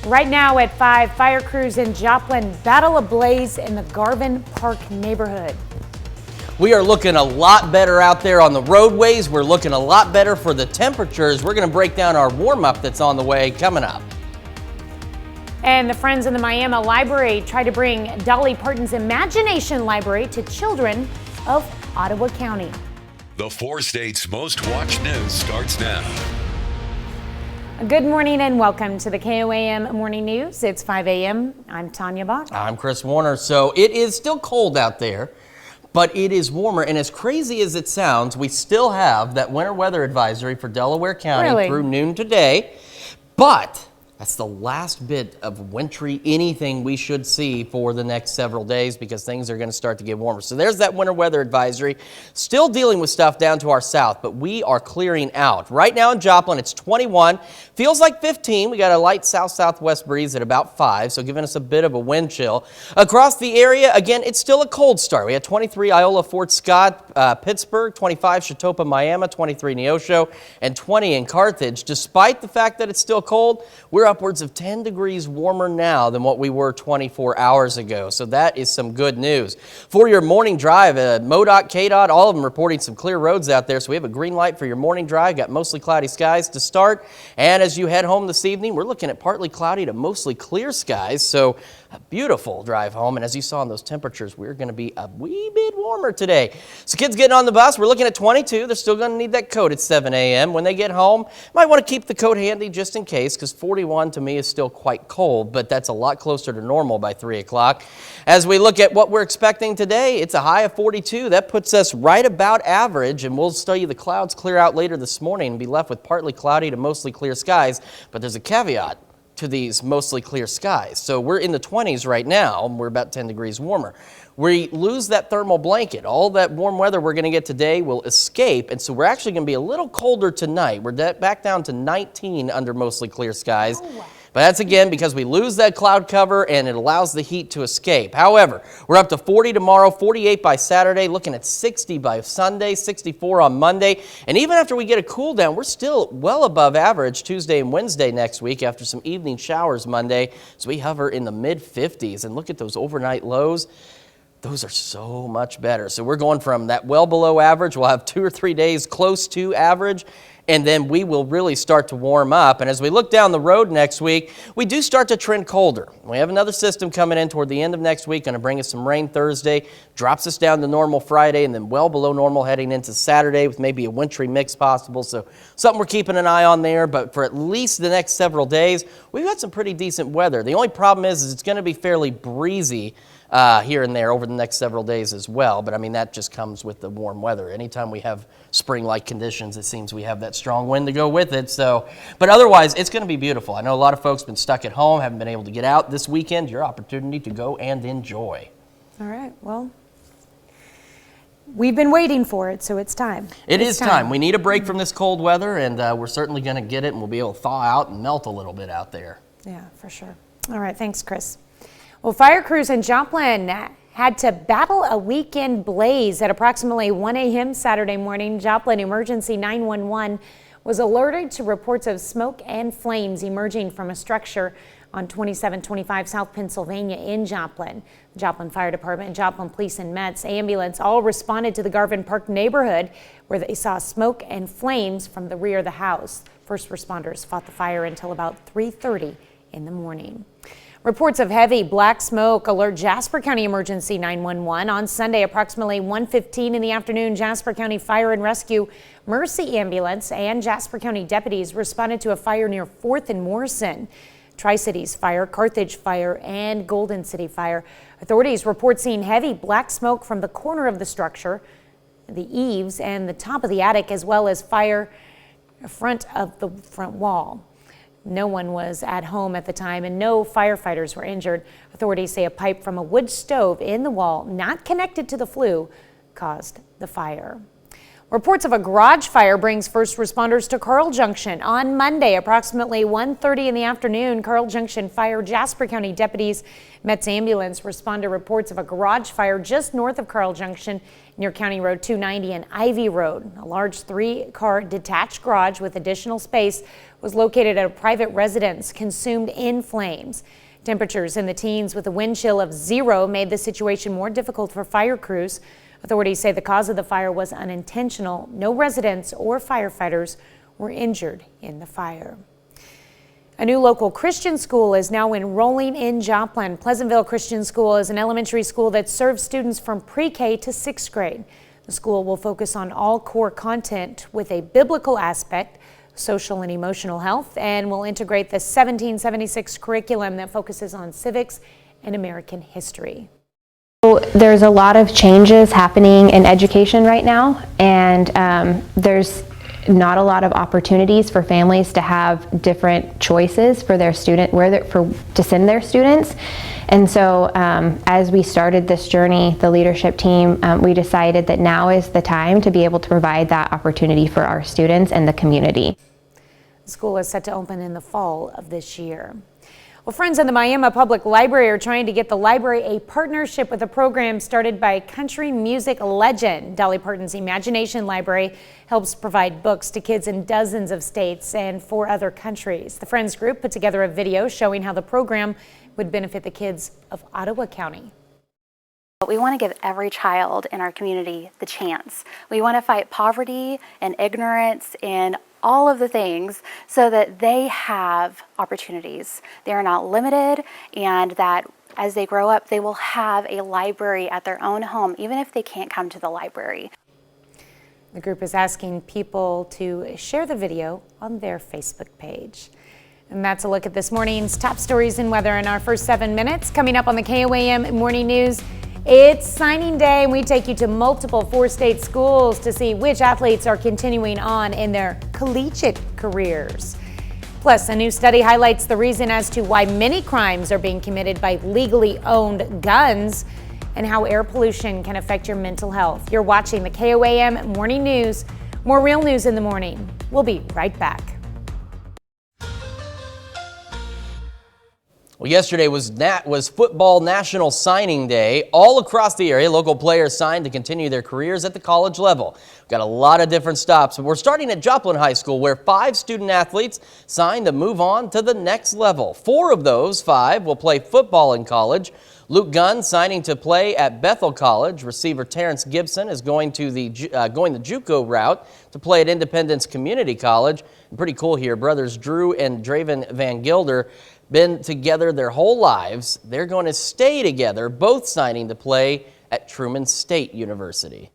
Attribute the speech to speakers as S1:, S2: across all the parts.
S1: Right now at 5, fire crews in Joplin battle a blaze in the Garvin Park neighborhood.
S2: We are looking a lot better out there on the roadways. We're looking a lot better for the temperatures. We're going to break down our warm-up that's on the way coming up.
S1: And the Friends in the Miami Library try to bring Dolly Parton's Imagination Library to children of Ottawa County.
S3: The 4 states' most watched news starts now.
S1: Good morning and welcome to the KOAM Morning News. It's 5 a.m. I'm Tanya Bach.
S2: I'm Chris Warner. So it is still cold out there, but it is warmer. And as crazy as it sounds, we still have that winter weather advisory for Delaware County through noon today. But that's the last bit of wintry anything we should see for the next several days because things are going to start to get warmer. So there's that winter weather advisory. Still dealing with stuff down to our south, but we are clearing out. Right now in Joplin, it's 21. Feels like 15. We got a light south-southwest breeze at about 5, so giving us a bit of a wind chill. Across the area, again, it's still a cold start. We had 23 Iola, Fort Scott, Pittsburgh, 25 Chautauqua, Miami, 23 Neosho, and 20 in Carthage. Despite the fact that it's still cold, we're upwards of 10 degrees warmer now than what we were 24 hours ago. So that is some good news. For your morning drive, MoDOT, KDOT, all of them reporting some clear roads out there. So we have a green light for your morning drive. Got mostly cloudy skies to start. And as you head home this evening, we're looking at partly cloudy to mostly clear skies. So a beautiful drive home. And as you saw in those temperatures, we're going to be a wee bit warmer today. So kids getting on the bus, we're looking at 22. They're still going to need that coat at 7 a.m. When they get home, might want to keep the coat handy just in case because 41 to me is still quite cold, but that's a lot closer to normal by 3 o'clock. As we look at what we're expecting today, it's a high of 42. That puts us right about average, and we'll tell you the clouds clear out later this morning and be left with partly cloudy to mostly clear skies, but there's a caveat to these mostly clear skies. So we're in the 20s right now, and we're about 10 degrees warmer. We lose that thermal blanket. All that warm weather we're going to get today will escape, and so we're actually going to be a little colder tonight. We're back down to 19 under mostly clear skies. Oh. But that's, again, because we lose that cloud cover and it allows the heat to escape. However, we're up to 40 tomorrow, 48 by Saturday, looking at 60 by Sunday, 64 on Monday. And even after we get a cool down, we're still well above average Tuesday and Wednesday next week after some evening showers Monday. So we hover in the mid-50s. And look at those overnight lows. Those are so much better. So we're going from that well below average. We'll have 2 or 3 days close to average, and then we will really start to warm up. And as we look down the road next week, we do start to trend colder. We have another system coming in toward the end of next week, going to bring us some rain Thursday, drops us down to normal Friday, and then well below normal heading into Saturday with maybe a wintry mix possible. So something we're keeping an eye on there, but for at least the next several days, we've got some pretty decent weather. The only problem is it's going to be fairly breezy here and there over the next several days as well. But I mean, that just comes with the warm weather. Anytime we have spring-like conditions, it seems we have that strong wind to go with it. So, but otherwise, it's going to be beautiful. I know a lot of folks have been stuck at home, haven't been able to get out this weekend. Your opportunity to go and enjoy.
S1: All right, well, we've been waiting for it, so it's time.
S2: It is time. We need a break from this cold weather, and we're certainly going to get it, and we'll be able to thaw out and melt a little bit out there.
S1: Yeah, for sure. All right, thanks, Chris. Well, fire crews in Joplin had to battle a weekend blaze at approximately 1 a.m. Saturday morning. Joplin Emergency 911 was alerted to reports of smoke and flames emerging from a structure on 2725 South Pennsylvania in Joplin. The Joplin Fire Department, Joplin Police, and Met's ambulance all responded to the Garvin Park neighborhood where they saw smoke and flames from the rear of the house. First responders fought the fire until about 3:30 in the morning. Reports of heavy black smoke alert Jasper County Emergency 911. On Sunday, approximately 1:15 in the afternoon, Jasper County Fire and Rescue, Mercy Ambulance, and Jasper County deputies responded to a fire near 4th and Morrison. Tri-Cities Fire, Carthage Fire, and Golden City Fire. Authorities report seeing heavy black smoke from the corner of the structure, the eaves, and the top of the attic, as well as fire front of the front wall. No one was at home at the time and no firefighters were injured. Authorities say a pipe from a wood stove in the wall, not connected to the flue, caused the fire. Reports of a garage fire brings first responders to Carl Junction. On Monday, approximately 1:30 in the afternoon, Carl Junction Fire Jasper County deputies Met's ambulance respond to reports of a garage fire just north of Carl Junction near County Road 290 and Ivy Road. A large 3-car detached garage with additional space was located at a private residence, consumed in flames. Temperatures in the teens with a wind chill of 0 made the situation more difficult for fire crews. Authorities say the cause of the fire was unintentional. No residents or firefighters were injured in the fire. A new local Christian school is now enrolling in Joplin. Pleasantville Christian School is an elementary school that serves students from pre-K to 6th grade. The school will focus on all core content with a biblical aspect, social and emotional health, and will integrate the 1776 curriculum that focuses on civics and American history.
S4: There's a lot of changes happening in education right now, and there's not a lot of opportunities for families to have different choices for their student, to send their students. And so as we started this journey, the leadership team, we decided that now is the time to be able to provide that opportunity for our students and the community.
S1: The school is set to open in the fall of this year. Well, friends in the Miami Public Library are trying to get the library a partnership with a program started by country music legend. Dolly Parton's Imagination Library helps provide books to kids in dozens of states and 4 other countries. The Friends group put together a video showing how the program would benefit the kids of Ottawa County.
S5: We want to give every child in our community the chance. We want to fight poverty and ignorance and all of the things so that they have opportunities. They are not limited, and that as they grow up, they will have a library at their own home, even if they can't come to the library.
S1: The group is asking people to share the video on their Facebook page. And that's a look at this morning's top stories and weather in our first 7 minutes. Coming up on the KOAM Morning News, it's signing day, and we take you to multiple 4-state schools to see which athletes are continuing on in their collegiate careers. Plus, a new study highlights the reason as to why many crimes are being committed by legally owned guns and how air pollution can affect your mental health. You're watching the KOAM Morning News. More real news in the morning. We'll be right back.
S2: Well, yesterday was Football National Signing Day. All across the area, local players signed to continue their careers at the college level. We've got a lot of different stops, but we're starting at Joplin High School, where 5 student athletes signed to move on to the next level. 4 of those 5 will play football in college. Luke Gunn signing to play at Bethel College. Receiver Terrence Gibson is going the JUCO route to play at Independence Community College. And pretty cool here, brothers Drew and Draven Van Gilder been together their whole lives. They're going to stay together, both signing to play at Truman State University.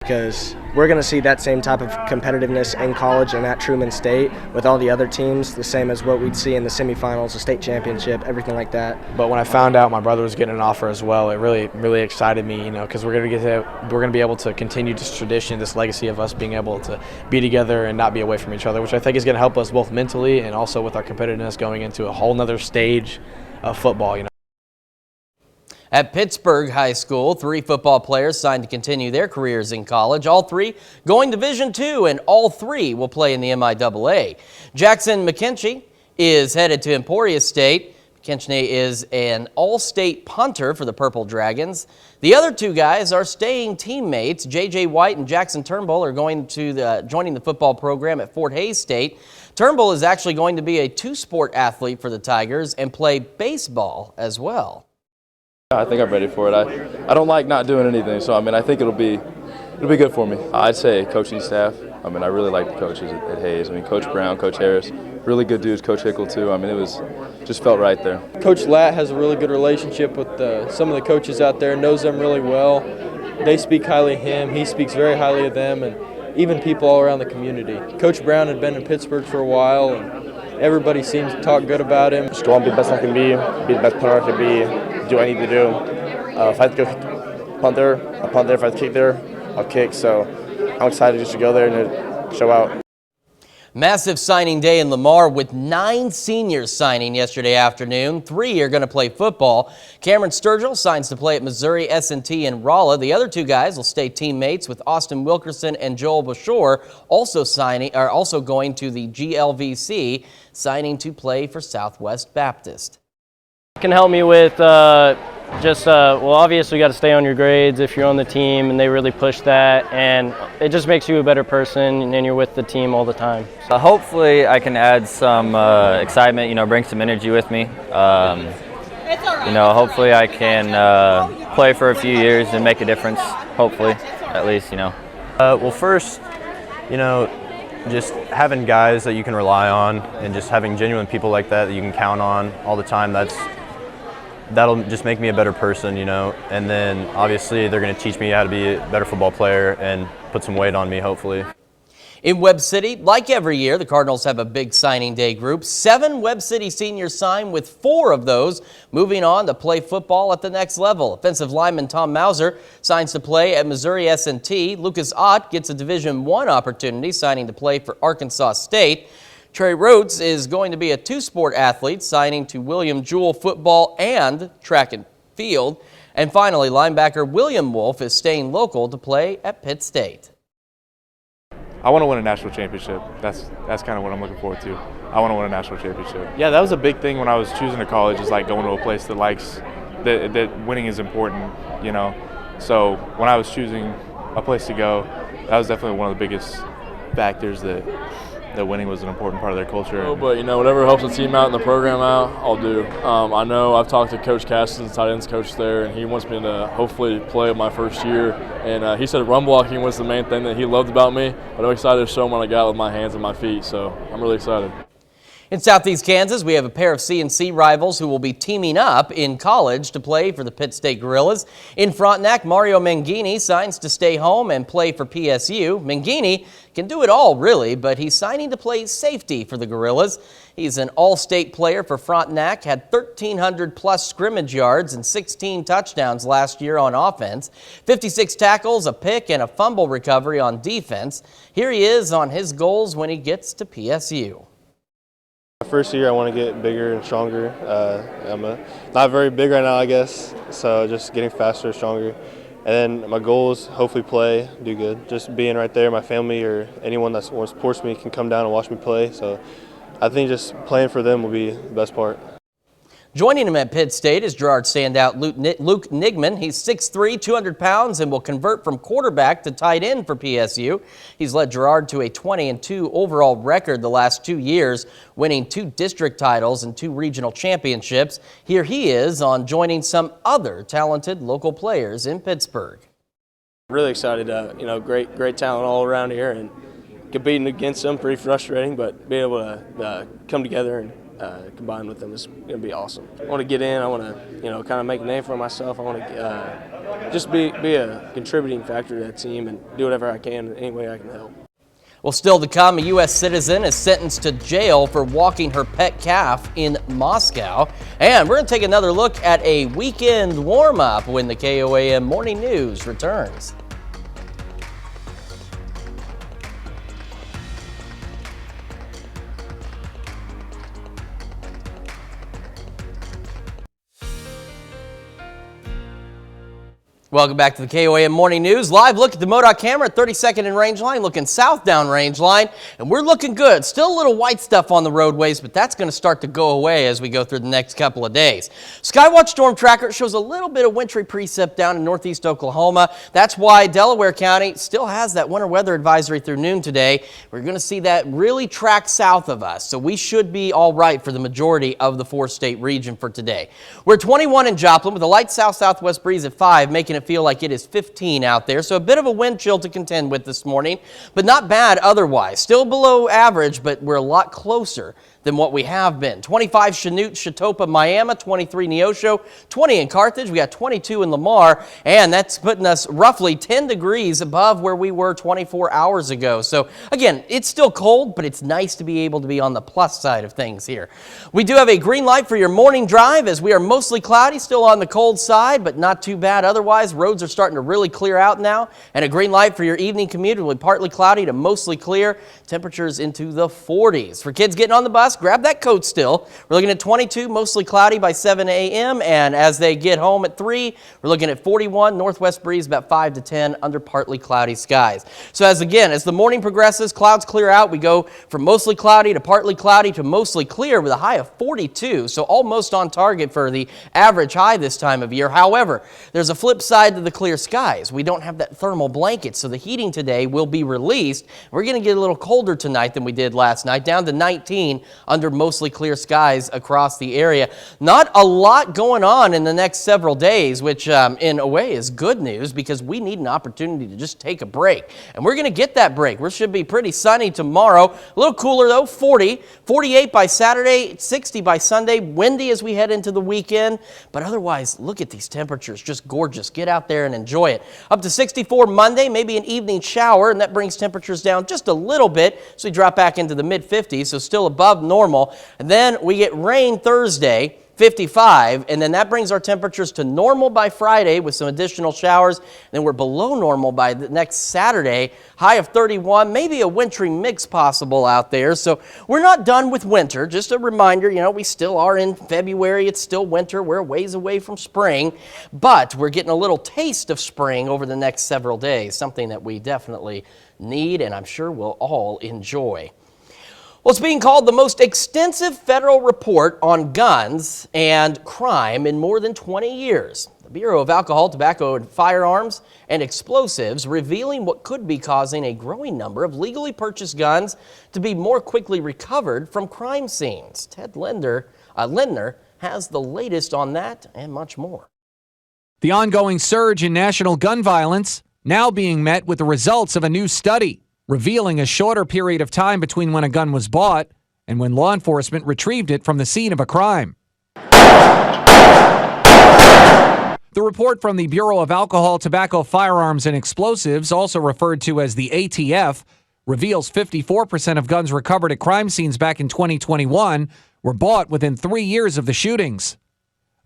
S6: Because we're going to see that same type of competitiveness in college and at Truman State with all the other teams, the same as what we'd see in the semifinals, the state championship, everything like that.
S7: But when I found out my brother was getting an offer as well, it really excited me, you know, because we're going to be able to continue this tradition, this legacy of us being able to be together and not be away from each other, which I think is going to help us both mentally and also with our competitiveness going into a whole nother stage of football, you know.
S2: At Pittsburgh High School, 3 football players signed to continue their careers in college. All 3 going Division II, and all 3 will play in the MIAA. Jackson McKinchy is headed to Emporia State. McKinchy is an all-state punter for the Purple Dragons. The other 2 guys are staying teammates. J.J. White and Jackson Turnbull are going to joining the football program at Fort Hays State. Turnbull is actually going to be a 2-sport athlete for the Tigers and play baseball as well.
S8: I think I'm ready for it. I don't like not doing anything, so I think it'll be good for me. I'd say coaching staff. I really like the coaches at Hayes. Coach Brown, Coach Harris, really good dudes. Coach Hickle too. It just felt right there.
S9: Coach Latt has a really good relationship with some of the coaches out there. Knows them really well. They speak highly of him. He speaks very highly of them, and even people all around the community. Coach Brown had been in Pittsburgh for a while, and everybody seems to talk good about him.
S10: Just go and be the best I can be the best punter I can be. Do what I need to do. If I have to go punt there, I'll punt there. If I have to kick there, I'll kick. So I'm excited just to go there and show out.
S2: Massive signing day in Lamar with 9 seniors signing yesterday afternoon. 3 are going to play football. Cameron Sturgill signs to play at Missouri S&T in Rolla. The other 2 guys will stay teammates with Austin Wilkerson and Joel Bashore, also going to the GLVC, signing to play for Southwest Baptist.
S11: Can help me with well, obviously you got to stay on your grades if you're on the team, and they really push that, and it just makes you a better person, and you're with the team all the time.
S12: Hopefully I can add some excitement, bring some energy with me. Hopefully I can play for a few years and make a difference, hopefully, at least,
S13: Well, first, just having guys that you can rely on and just having genuine people like that you can count on all the time, that'll just make me a better person, and then obviously they're going to teach me how to be a better football player and put some weight on me, hopefully.
S2: In Webb City, like every year, the Cardinals have a big signing day group. 7 Webb City seniors sign, with 4 of those moving on to play football at the next level. Offensive lineman Tom Mauser signs to play at Missouri S&T. Lucas Ott gets a Division I opportunity, signing to play for Arkansas State. Trey Rhodes is going to be a 2-sport athlete, signing to William Jewell football and track and field. And finally, linebacker William Wolf is staying local to play at Pitt State.
S14: I want to win a national championship. That's kind of what I'm looking forward to. I want to win a national championship. Yeah, that was a big thing when I was choosing a college, is like going to a place that likes that winning is important, So when I was choosing a place to go, that was definitely one of the biggest factors that winning was an important part of their culture.
S8: But whatever helps the team out and the program out, I'll do. I know I've talked to Coach Caston, the tight ends coach there, and he wants me to hopefully play my first year. And he said run blocking was the main thing that he loved about me, but I'm excited to show him what I got with my hands and my feet, so I'm really excited.
S2: In Southeast Kansas, we have a pair of C&C rivals who will be teaming up in college to play for the Pitt State Gorillas. In Frontenac, Mario Mangini signs to stay home and play for PSU. Mangini can do it all, really, but he's signing to play safety for the Gorillas. He's an all-state player for Frontenac, had 1,300-plus scrimmage yards and 16 touchdowns last year on offense, 56 tackles, a pick, and a fumble recovery on defense. Here he is on his goals when he gets to PSU.
S15: My first year, I want to get bigger and stronger. I'm not very big right now, I guess, so just getting faster, stronger. And then my goal is hopefully play, do good. Just being right there, my family or anyone that supports me can come down and watch me play. So I think just playing for them will be the best part.
S2: Joining him at Pitt State is Girard standout Luke Nigman. He's 6'3", 200 pounds, and will convert from quarterback to tight end for PSU. He's led Girard to a 20-2 overall record the last 2 years, winning 2 district titles and 2 regional championships. Here he is on joining some other talented local players in Pittsburgh.
S16: Really excited, great talent all around here, and competing against them pretty frustrating, but being able to come together and combined with them is going to be awesome. I want to get in. I want to, kind of make a name for myself. I want to just be a contributing factor to that team and do whatever I can, any way I can help.
S2: Well, still to come, a U.S. citizen is sentenced to jail for walking her pet calf in Moscow. And we're going to take another look at a weekend warm-up when the KOAM Morning News returns. Welcome back to the KOAM Morning News. Live look at the MoDOT camera at 32nd and Range Line, looking south down Range Line, and we're looking good. Still a little white stuff on the roadways, but that's going to start to go away as we go through the next couple of days. Skywatch Storm Tracker shows a little bit of wintry precip down in northeast Oklahoma. That's why Delaware County still has that winter weather advisory through noon today. We're going to see that really track south of us, so we should be all right for the majority of the 4-state region for today. We're 21 in Joplin with a light south-southwest breeze at 5, making it feel like it is 15 out there, so a bit of a wind chill to contend with this morning, but not bad otherwise. Still below average, but we're a lot closer than what we have been. 25 Chanute, Chatopa, Miami, 23 Neosho, 20 in Carthage. We got 22 in Lamar, and that's putting us roughly 10 degrees above where we were 24 hours ago. So again, it's still cold, but it's nice to be able to be on the plus side of things here. We do have a green light for your morning drive as we are mostly cloudy, still on the cold side, but not too bad otherwise. otherwise, roads are starting to really clear out now, and a green light for your evening commute. It will be partly cloudy to mostly clear. Temperatures into the 40s. For kids getting on the bus, grab that coat still. We're looking at 22, mostly cloudy by 7 a.m., and as they get home at 3, we're looking at 41, northwest breeze about 5 to 10 under partly cloudy skies. So as the morning progresses, clouds clear out. We go from mostly cloudy to partly cloudy to mostly clear with a high of 42, so almost on target for the average high this time of year. However, there's a flip side to the clear skies. We don't have that thermal blanket, so the heating today will be released. We're going to get a little colder tonight than we did last night, down to 19 under mostly clear skies across the area. Not a lot going on in the next several days, which in a way is good news because we need an opportunity to just take a break. And we're going to get that break. We should be pretty sunny tomorrow. A little cooler though, 40, 48 by Saturday, 60 by Sunday, windy as we head into the weekend. But otherwise, look at these temperatures, just gorgeous. Get out there and enjoy it. Up to 64 Monday, maybe an evening shower, and that brings temperatures down just a little bit. So we drop back into the mid-50s, so still above normal. And then we get rain Thursday, 55, and then that brings our temperatures to normal by Friday with some additional showers. Then we're below normal by the next Saturday, high of 31, maybe a wintry mix possible out there. So we're not done with winter. Just a reminder, we still are in February. It's still winter. We're a ways away from spring, but we're getting a little taste of spring over the next several days, something that we definitely need and I'm sure we'll all enjoy. Well, it's being called the most extensive federal report on guns and crime in more than 20 years. The Bureau of Alcohol, Tobacco, and Firearms and Explosives revealing what could be causing a growing number of legally purchased guns to be more quickly recovered from crime scenes. Ted Lindner has the latest on that and much more.
S17: The ongoing surge in national gun violence now being met with the results of a new study, revealing a shorter period of time between when a gun was bought and when law enforcement retrieved it from the scene of a crime. The report from the Bureau of Alcohol, Tobacco, Firearms, and Explosives, also referred to as the ATF, reveals 54% of guns recovered at crime scenes back in 2021 were bought within 3 years of the shootings.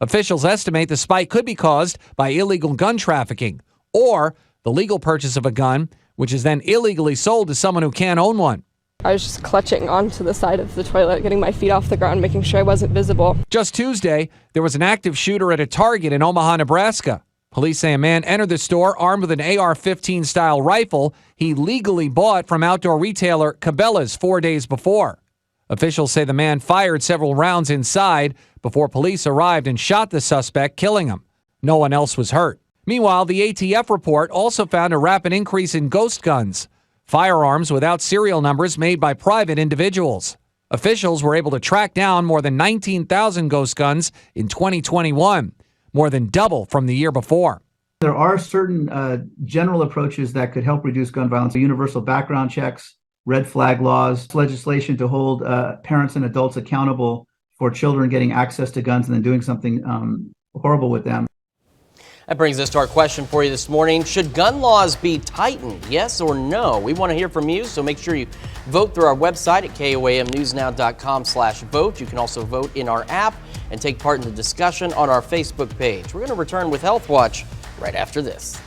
S17: Officials estimate the spike could be caused by illegal gun trafficking or the legal purchase of a gun, which is then illegally sold to someone who can't own one.
S18: I was just clutching onto the side of the toilet, getting my feet off the ground, making sure I wasn't visible.
S17: Just Tuesday, there was an active shooter at a Target in Omaha, Nebraska. Police say a man entered the store armed with an AR-15 style rifle he legally bought from outdoor retailer Cabela's 4 days before. Officials say the man fired several rounds inside before police arrived and shot the suspect, killing him. No one else was hurt. Meanwhile, the ATF report also found a rapid increase in ghost guns, firearms without serial numbers made by private individuals. Officials were able to track down more than 19,000 ghost guns in 2021, more than double from the year before.
S19: There are certain general approaches that could help reduce gun violence. Universal background checks, red flag laws, legislation to hold parents and adults accountable for children getting access to guns and then doing something horrible with them.
S2: That brings us to our question for you this morning. Should gun laws be tightened? Yes or no? We want to hear from you, so make sure you vote through our website at KOAMnewsnow.com/vote. You can also vote in our app and take part in the discussion on our Facebook page. We're going to return with Health Watch right after this.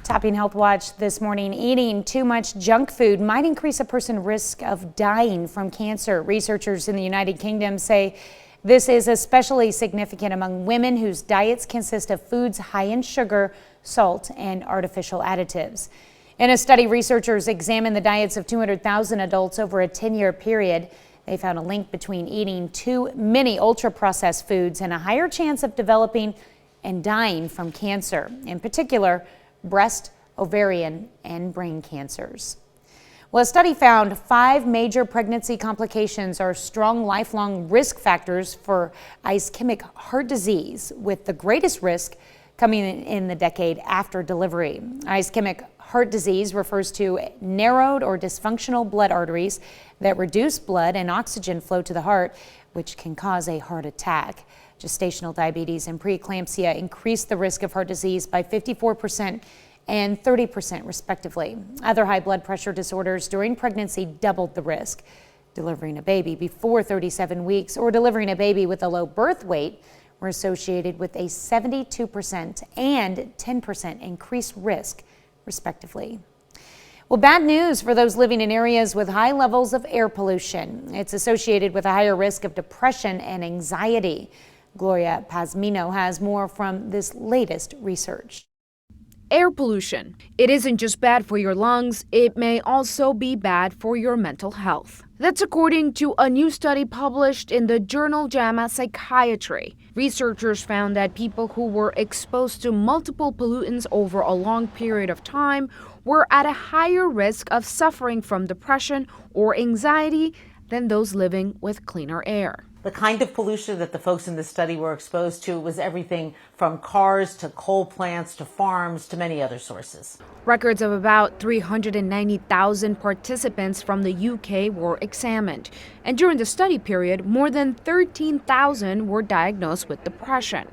S1: Topping Health Watch this morning, eating too much junk food might increase a person's risk of dying from cancer. Researchers in the United Kingdom say this is especially significant among women whose diets consist of foods high in sugar, salt, and artificial additives. In a study, researchers examined the diets of 200,000 adults over a 10-year period. They found a link between eating too many ultra-processed foods and a higher chance of developing and dying from cancer, in particular, breast, ovarian, and brain cancers. Well, a study found 5 major pregnancy complications are strong lifelong risk factors for ischemic heart disease, with the greatest risk coming in the decade after delivery. Ischemic heart disease refers to narrowed or dysfunctional blood arteries that reduce blood and oxygen flow to the heart, which can cause a heart attack. Gestational diabetes and preeclampsia increase the risk of heart disease by 54% and 30% respectively. Other high blood pressure disorders during pregnancy doubled the risk. Delivering a baby before 37 weeks or delivering a baby with a low birth weight were associated with a 72% and 10% increased risk, respectively. Well, bad news for those living in areas with high levels of air pollution. It's associated with a higher risk of depression and anxiety. Gloria Pazmino has more from this latest research.
S20: Air pollution. It isn't just bad for your lungs, it may also be bad for your mental health. That's according to a new study published in the journal JAMA Psychiatry. Researchers found that people who were exposed to multiple pollutants over a long period of time were at a higher risk of suffering from depression or anxiety than those living with cleaner air.
S21: The kind of pollution that the folks in this study were exposed to was everything from cars to coal plants to farms to many other sources.
S20: Records of about 390,000 participants from the UK were examined. And during the study period, more than 13,000 were diagnosed with depression,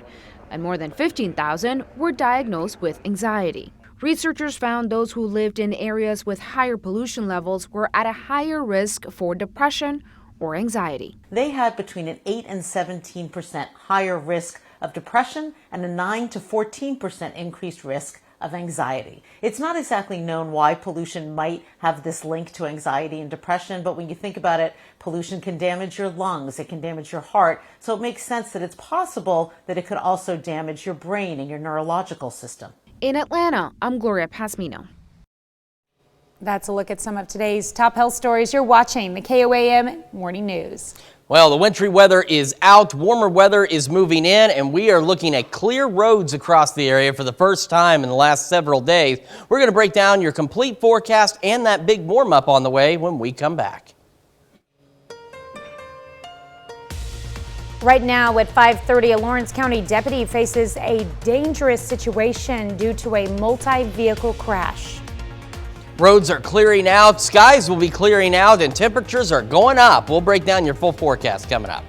S20: and more than 15,000 were diagnosed with anxiety. Researchers found those who lived in areas with higher pollution levels were at a higher risk for depression or anxiety.
S21: They had between an 8 and 17% higher risk of depression and a 9 to 14% increased risk of anxiety. It's not exactly known why pollution might have this link to anxiety and depression, but when you think about it, pollution can damage your lungs, it can damage your heart, so it makes sense that it's possible that it could also damage your brain and your neurological system.
S20: In Atlanta, I'm Gloria Pazmino.
S1: That's a look at some of today's top health stories. You're watching the KOAM Morning News.
S2: Well, the wintry weather is out, warmer weather is moving in, and we are looking at clear roads across the area for the first time in the last several days. We're going to break down your complete forecast and that big warm-up on the way when we come back.
S1: Right now at 5:30, a Lawrence County deputy faces a dangerous situation due to a multi-vehicle crash.
S2: Roads are clearing out, skies will be clearing out, and temperatures are going up. We'll break down your full forecast coming up.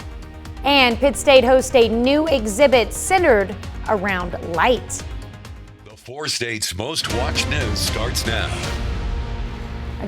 S1: And Pitt State hosts a new exhibit centered around light.
S3: The 4 states' most watched news starts now.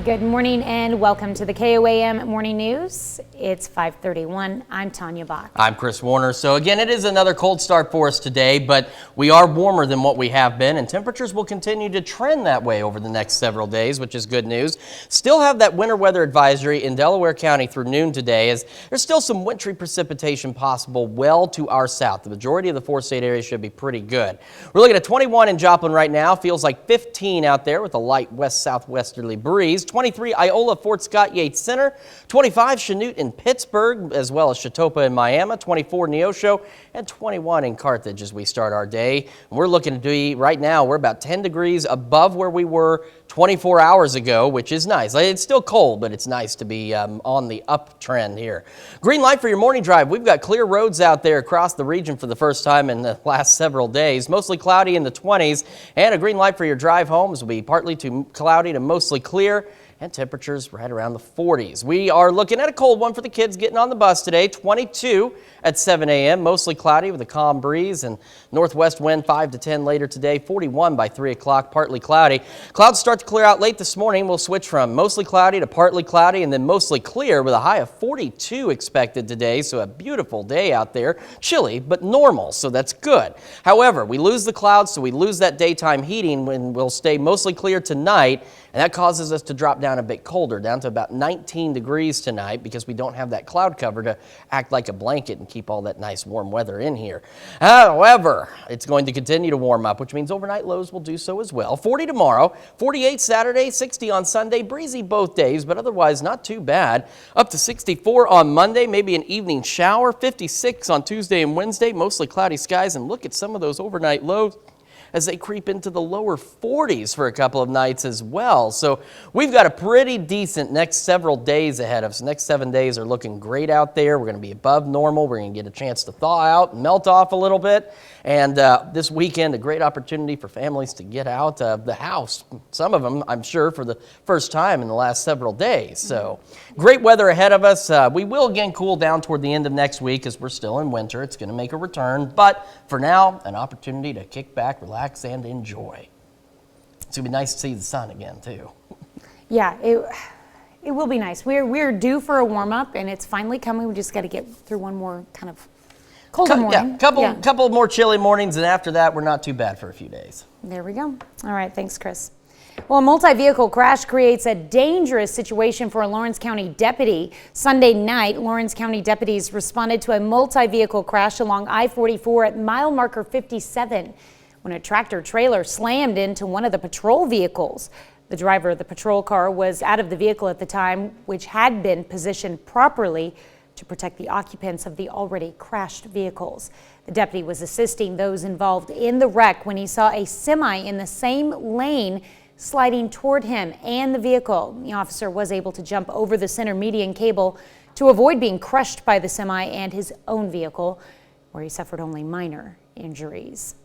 S1: Good morning and welcome to the KOAM Morning News. It's 5:31. I'm Tanya Bach.
S2: I'm Chris Warner. So again, it is another cold start for us today, but we are warmer than what we have been, and temperatures will continue to trend that way over the next several days, which is good news. Still have that winter weather advisory in Delaware County through noon today, as there's still some wintry precipitation possible well to our south. The majority of the 4-state area should be pretty good. We're looking at 21 in Joplin right now. Feels like 15 out there with a light west-southwesterly breeze. 23 Iola, Fort Scott, Yates Center. 25 Chanute in Pittsburgh, as well as Chautauqua in Miami. 24 Neosho, and 21 in Carthage as we start our day. We're looking to be, right now, we're about 10 degrees above where we were 24 hours ago, which is nice. It's still cold, but it's nice to be on the uptrend here. Green light for your morning drive. We've got clear roads out there across the region for the first time in the last several days. Mostly cloudy in the 20s, and a green light for your drive homes will be partly to cloudy to mostly clear, and temperatures right around the 40s. We are looking at a cold one for the kids getting on the bus today. 22 at 7 a.m. Mostly cloudy with a calm breeze and northwest wind 5 to 10 later today. 41 by 3 o'clock, partly cloudy. Clouds start to clear out late this morning. We'll switch from mostly cloudy to partly cloudy and then mostly clear with a high of 42 expected today. So a beautiful day out there. Chilly, but normal, so that's good. However, we lose the clouds, so we lose that daytime heating when we'll stay mostly clear tonight. And that causes us to drop down a bit colder, down to about 19 degrees tonight because we don't have that cloud cover to act like a blanket and keep all that nice warm weather in here. However, it's going to continue to warm up, which means overnight lows will do so as well. 40 tomorrow, 48 Saturday, 60 on Sunday, breezy both days, but otherwise not too bad. Up to 64 on Monday, maybe an evening shower, 56 on Tuesday and Wednesday, mostly cloudy skies, and look at some of those overnight lows as they creep into the lower 40s for a couple of nights as well. So we've got a pretty decent next several days ahead of us. The next 7 days are looking great out there. We're going to be above normal. We're going to get a chance to thaw out and melt off a little bit. And this weekend, a great opportunity for families to get out of the house. Some of them, I'm sure, for the first time in the last several days. So great weather ahead of us. We will again cool down toward the end of next week as we're still in winter. It's going to make a return. But for now, an opportunity to kick back, relax, and enjoy. It's going to be nice to see the sun again, too.
S1: Yeah, it will be nice. We're due for a warm-up, and it's finally coming. We just got to get through one more kind of Colder morning.
S2: Yeah, couple more chilly mornings, and after that, we're not too bad for a few days.
S1: There we go. All right, thanks, Chris. Well, a multi-vehicle crash creates a dangerous situation for a Lawrence County deputy. Sunday night, Lawrence County deputies responded to a multi-vehicle crash along I-44 at mile marker 57 when a tractor trailer slammed into one of the patrol vehicles. The driver of the patrol car was out of the vehicle at the time, which had been positioned properly to protect the occupants of the already crashed vehicles. The deputy was assisting those involved in the wreck when he saw a semi in the same lane sliding toward him and the vehicle. The officer was able to jump over the center median cable to avoid being crushed by the semi and his own vehicle, where he suffered only minor injuries.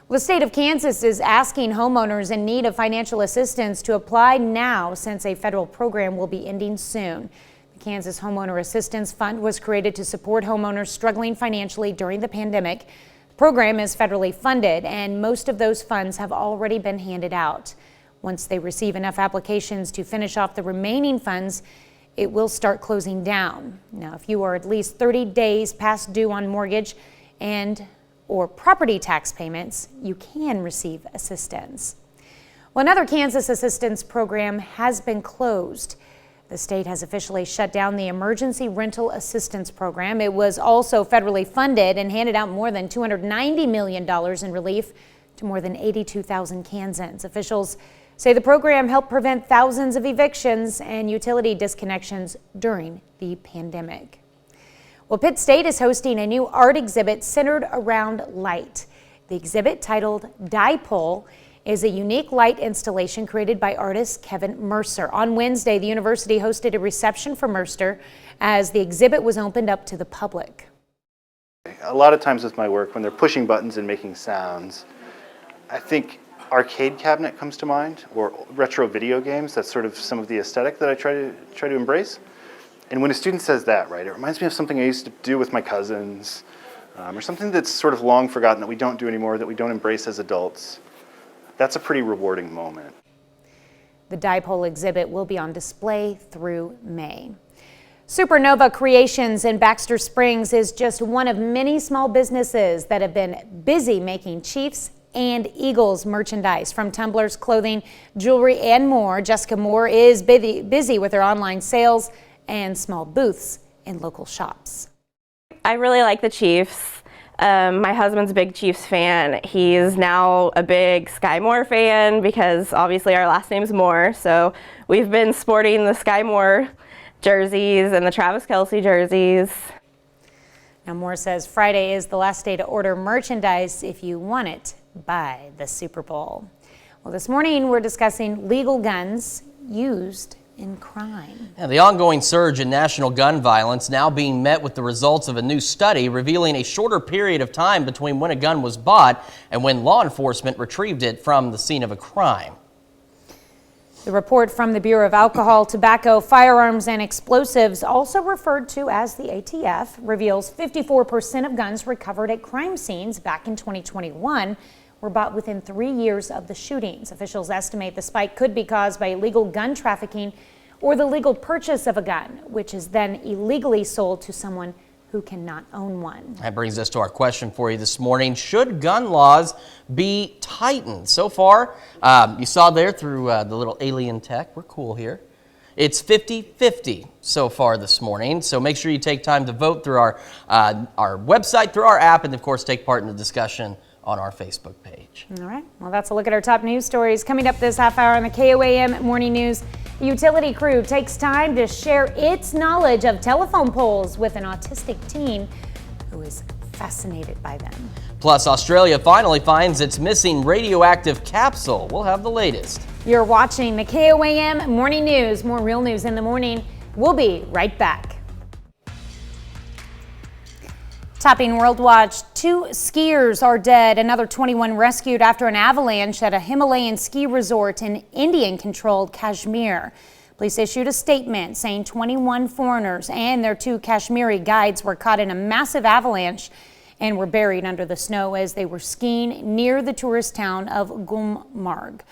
S1: Well, the state of Kansas is asking homeowners in need of financial assistance to apply now since a federal program will be ending soon. The Kansas Homeowner Assistance Fund was created to support homeowners struggling financially during the pandemic. The program is federally funded, and most of those funds have already been handed out. Once they receive enough applications to finish off the remaining funds, it will start closing down. Now, if you are at least 30 days past due on mortgage or property tax payments, you can receive assistance. Well, another Kansas assistance program has been closed. The state has officially shut down the Emergency Rental Assistance Program. It was also federally funded and handed out more than $290 million in relief to more than 82,000 Kansans. Officials say the program helped prevent thousands of evictions and utility disconnections during the pandemic. Well, Pitt State is hosting a new art exhibit centered around light. The exhibit, titled Dipole, is a unique light installation created by artist Kevin Mercer. On Wednesday, the university hosted a reception for Mercer as the exhibit was opened up to the public.
S4: A lot of times with my work, when they're pushing buttons and making sounds, I think arcade cabinet comes to mind, or retro video games. That's sort of some of the aesthetic that I try to embrace. And when a student says that, right, it reminds me of something I used to do with my cousins, or something that's sort of long forgotten that we don't do anymore, that we don't embrace as adults. That's a pretty rewarding moment.
S1: The Dipole exhibit will be on display through May. Supernova Creations in Baxter Springs is just one of many small businesses that have been busy making Chiefs and Eagles merchandise. From tumblers, clothing, jewelry, and more, Jessica Moore is busy with her online sales and small booths in local shops.
S22: I really like the Chiefs. My husband's a big Chiefs fan. He's now a big Sky Moore fan because obviously our last name's Moore. So we've been sporting the Sky Moore jerseys and the Travis Kelce jerseys.
S1: Now Moore says Friday is the last day to order merchandise if you want it by the Super Bowl. Well, this morning we're discussing legal guns used in crime.
S2: Yeah, the ongoing surge in national gun violence now being met with the results of a new study revealing a shorter period of time between when a gun was bought and when law enforcement retrieved it from the scene of a crime.
S1: The report from the Bureau of Alcohol, Tobacco, Firearms, and Explosives, also referred to as the ATF, reveals 54% of guns recovered at crime scenes back in 2021 were bought within 3 years of the shootings. Officials estimate the spike could be caused by illegal gun trafficking or the legal purchase of a gun, which is then illegally sold to someone who cannot own one.
S2: That brings us to our question for you this morning. Should gun laws be tightened? So far, you saw there through the little alien tech, we're cool here. It's 50-50 so far this morning, so make sure you take time to vote through our website, through our app, and of course take part in the discussion on our Facebook page.
S1: All right, well, that's a look at our top news stories. Coming up this half hour on the KOAM Morning News, the utility crew takes time to share its knowledge of telephone poles with an autistic teen who is fascinated by them.
S2: Plus, Australia finally finds its missing radioactive capsule. We'll have the latest.
S1: You're watching the KOAM Morning News. More real news in the morning. We'll be right back. Topping World Watch, 2 skiers are dead, another 21 rescued after an avalanche at a Himalayan ski resort in Indian-controlled Kashmir. Police issued a statement saying 21 foreigners and their 2 Kashmiri guides were caught in a massive avalanche and were buried under the snow as they were skiing near the tourist town of Gulmarg.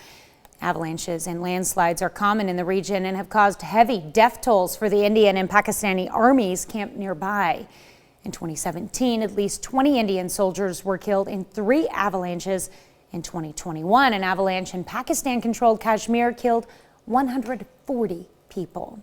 S1: Avalanches and landslides are common in the region and have caused heavy death tolls for the Indian and Pakistani armies camped nearby. In 2017, at least 20 Indian soldiers were killed in 3 avalanches. In 2021, an avalanche in Pakistan-controlled Kashmir killed 140 people.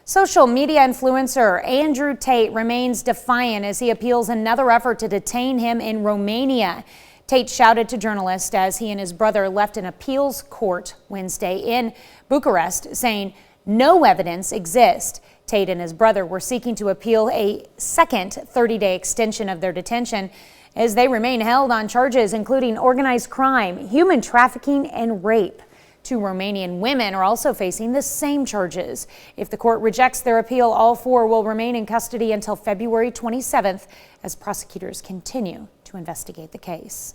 S1: Social media influencer Andrew Tate remains defiant as he appeals another effort to detain him in Romania. Tate shouted to journalists as he and his brother left an appeals court Wednesday in Bucharest, saying no evidence exists. Tate and his brother were seeking to appeal a second 30-day extension of their detention as they remain held on charges including organized crime, human trafficking, and rape. 2 Romanian women are also facing the same charges. If the court rejects their appeal, all 4 will remain in custody until February 27th as prosecutors continue to investigate the case.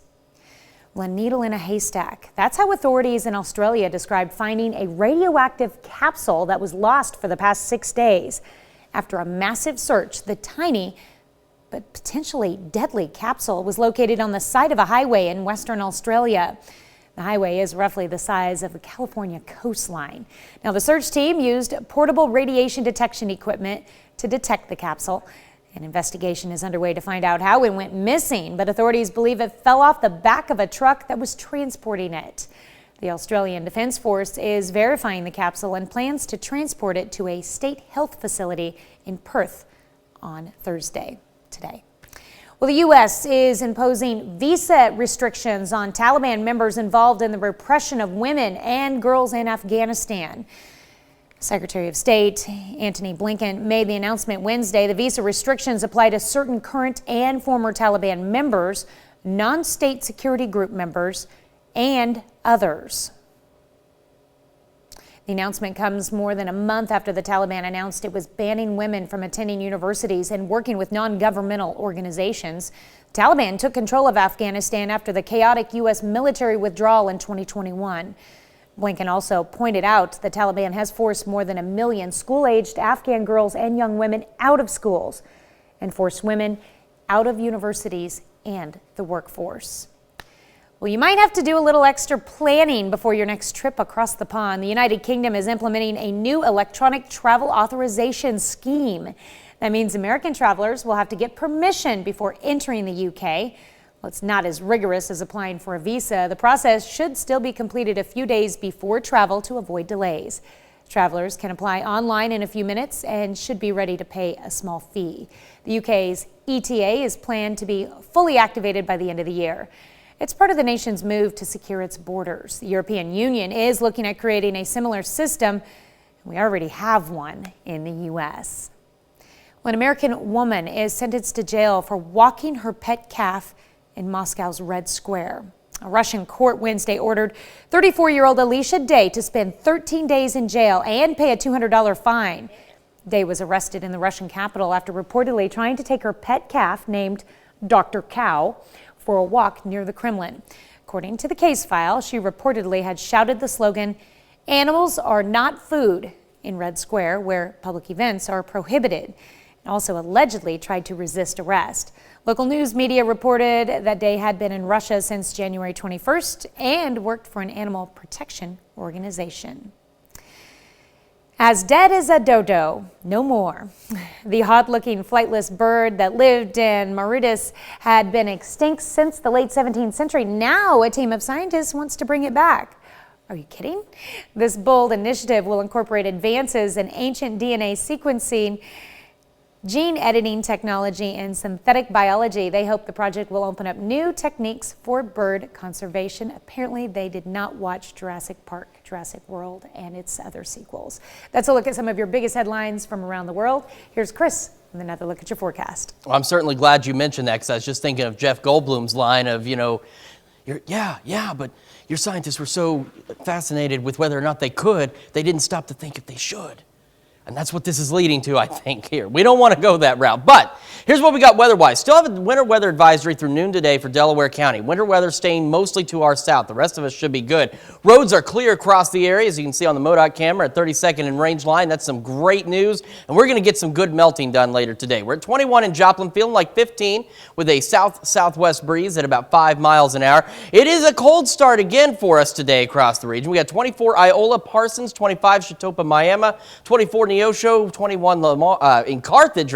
S1: Well, a needle in a haystack. That's how authorities in Australia described finding a radioactive capsule that was lost for the past 6 days. After a massive search, the tiny but potentially deadly capsule was located on the side of a highway in Western Australia. The highway is roughly the size of the California coastline. Now, the search team used portable radiation detection equipment to detect the capsule. An investigation is underway to find out how it went missing, but authorities believe it fell off the back of a truck that was transporting it. The Australian Defence Force is verifying the capsule and plans to transport it to a state health facility in Perth on Thursday, today. Well, the U.S. is imposing visa restrictions on Taliban members involved in the repression of women and girls in Afghanistan. Secretary of State Antony Blinken made the announcement Wednesday. The visa restrictions apply to certain current and former Taliban members, non-state security group members, and others. The announcement comes more than a month after the Taliban announced it was banning women from attending universities and working with non-governmental organizations. The Taliban took control of Afghanistan after the chaotic U.S. military withdrawal in 2021. Blinken also pointed out the Taliban has forced more than 1 million school-aged Afghan girls and young women out of schools and forced women out of universities and the workforce. Well, you might have to do a little extra planning before your next trip across the pond. The United Kingdom is implementing a new electronic travel authorization scheme. That means American travelers will have to get permission before entering the UK. Well, it's not as rigorous as applying for a visa. The process should still be completed a few days before travel to avoid delays. Travelers can apply online in a few minutes and should be ready to pay a small fee. The UK's ETA is planned to be fully activated by the end of the year. It's part of the nation's move to secure its borders. The European Union is looking at creating a similar system. We already have one in the U.S. An American woman is sentenced to jail for walking her pet calf in Moscow's Red Square. A Russian court Wednesday ordered 34-year-old Alicia Day to spend 13 days in jail and pay a $200 fine. Day was arrested in the Russian capital after reportedly trying to take her pet calf named Dr. Cow for a walk near the Kremlin. According to the case file, she reportedly had shouted the slogan, "Animals are not food," in Red Square, where public events are prohibited, and also allegedly tried to resist arrest. Local news media reported that Day had been in Russia since January 21st and worked for an animal protection organization. As dead as a dodo, no more. The hot-looking flightless bird that lived in Mauritius had been extinct since the late 17th century. Now a team of scientists wants to bring it back. Are you kidding? This bold initiative will incorporate advances in ancient DNA sequencing, gene editing technology, and synthetic biology. They hope the project will open up new techniques for bird conservation. Apparently, they did not watch Jurassic Park, Jurassic World, and its other sequels. That's a look at some of your biggest headlines from around the world. Here's Chris with another look at your forecast.
S2: Well, I'm certainly glad you mentioned that, because I was just thinking of Jeff Goldblum's line of, but your scientists were so fascinated with whether or not they could, they didn't stop to think if they should. And that's what this is leading to, I think, here. We don't want to go that route. But here's what we got weather-wise. Still have a winter weather advisory through noon today for Delaware County. Winter weather staying mostly to our south. The rest of us should be good. Roads are clear across the area, as you can see on the MoDOT camera at 32nd and Range Line. That's some great news. And we're going to get some good melting done later today. We're at 21 in Joplin, feeling like 15 with a south-southwest breeze at about 5 miles an hour. It is a cold start again for us today across the region. We got 24 Iola, Parsons, 25 Chautauqua, Miami, 24 Neosho, 21 in Carthage,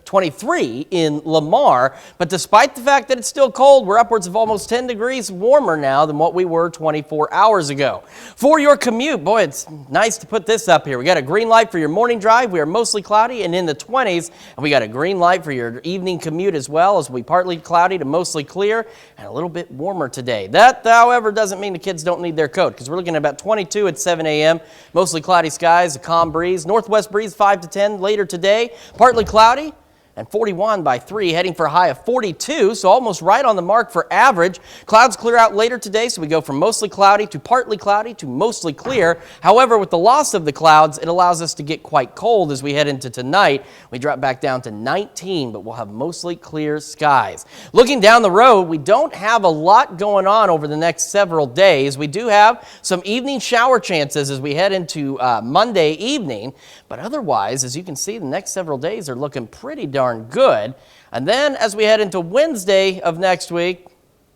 S2: 23 in Lamar. But despite the fact that it's still cold, we're upwards of almost 10 degrees warmer now than what we were 24 hours ago. For your commute, boy, it's nice to put this up here. We got a green light for your morning drive. We are mostly cloudy and in the 20s. And we got a green light for your evening commute as well, as we partly cloudy to mostly clear and a little bit warmer today. That, however, doesn't mean the kids don't need their coat, because we're looking at about 22 at 7 a.m. Mostly cloudy skies, a calm breeze. Northwest breeze 5 to 10 later today. Partly cloudy and 41 by 3, heading for a high of 42, so almost right on the mark for average. Clouds clear out later today, so we go from mostly cloudy to mostly clear. However, with the loss of the clouds, it allows us to get quite cold as we head into tonight. We drop back down to 19, but we'll have mostly clear skies. Looking down the road, we don't have a lot going on over the next several days. We do have some evening shower chances as we head into Monday evening, but otherwise, as you can see, the next several days are looking pretty darn good. And then as we head into Wednesday of next week,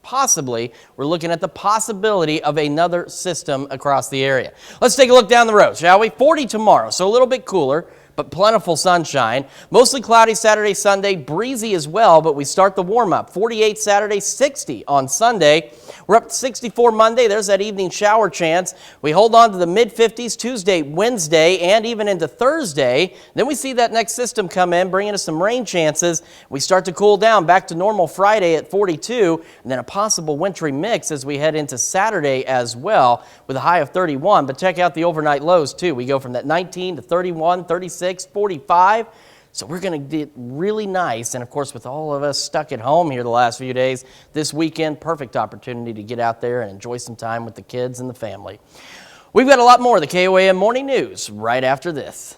S2: possibly, we're looking at the possibility of another system across the area. Let's take a look down the road, shall we? 40 tomorrow, so a little bit cooler, but plentiful sunshine. Mostly cloudy Saturday, Sunday, breezy as well, but we start the warm-up. 48 Saturday, 60 on Sunday. We're up to 64 Monday. There's that evening shower chance. We hold on to the mid-50s Tuesday, Wednesday, and even into Thursday. Then we see that next system come in, bringing us some rain chances. We start to cool down back to normal Friday at 42, and then a possible wintry mix as we head into Saturday as well with a high of 31. But check out the overnight lows, too. We go from that 19 to 31, 36, 45. So we're going to get really nice. And of course, with all of us stuck at home here the last few days, this weekend, perfect opportunity to get out there and enjoy some time with the kids and the family. We've got a lot more of the KOAM Morning News right after this.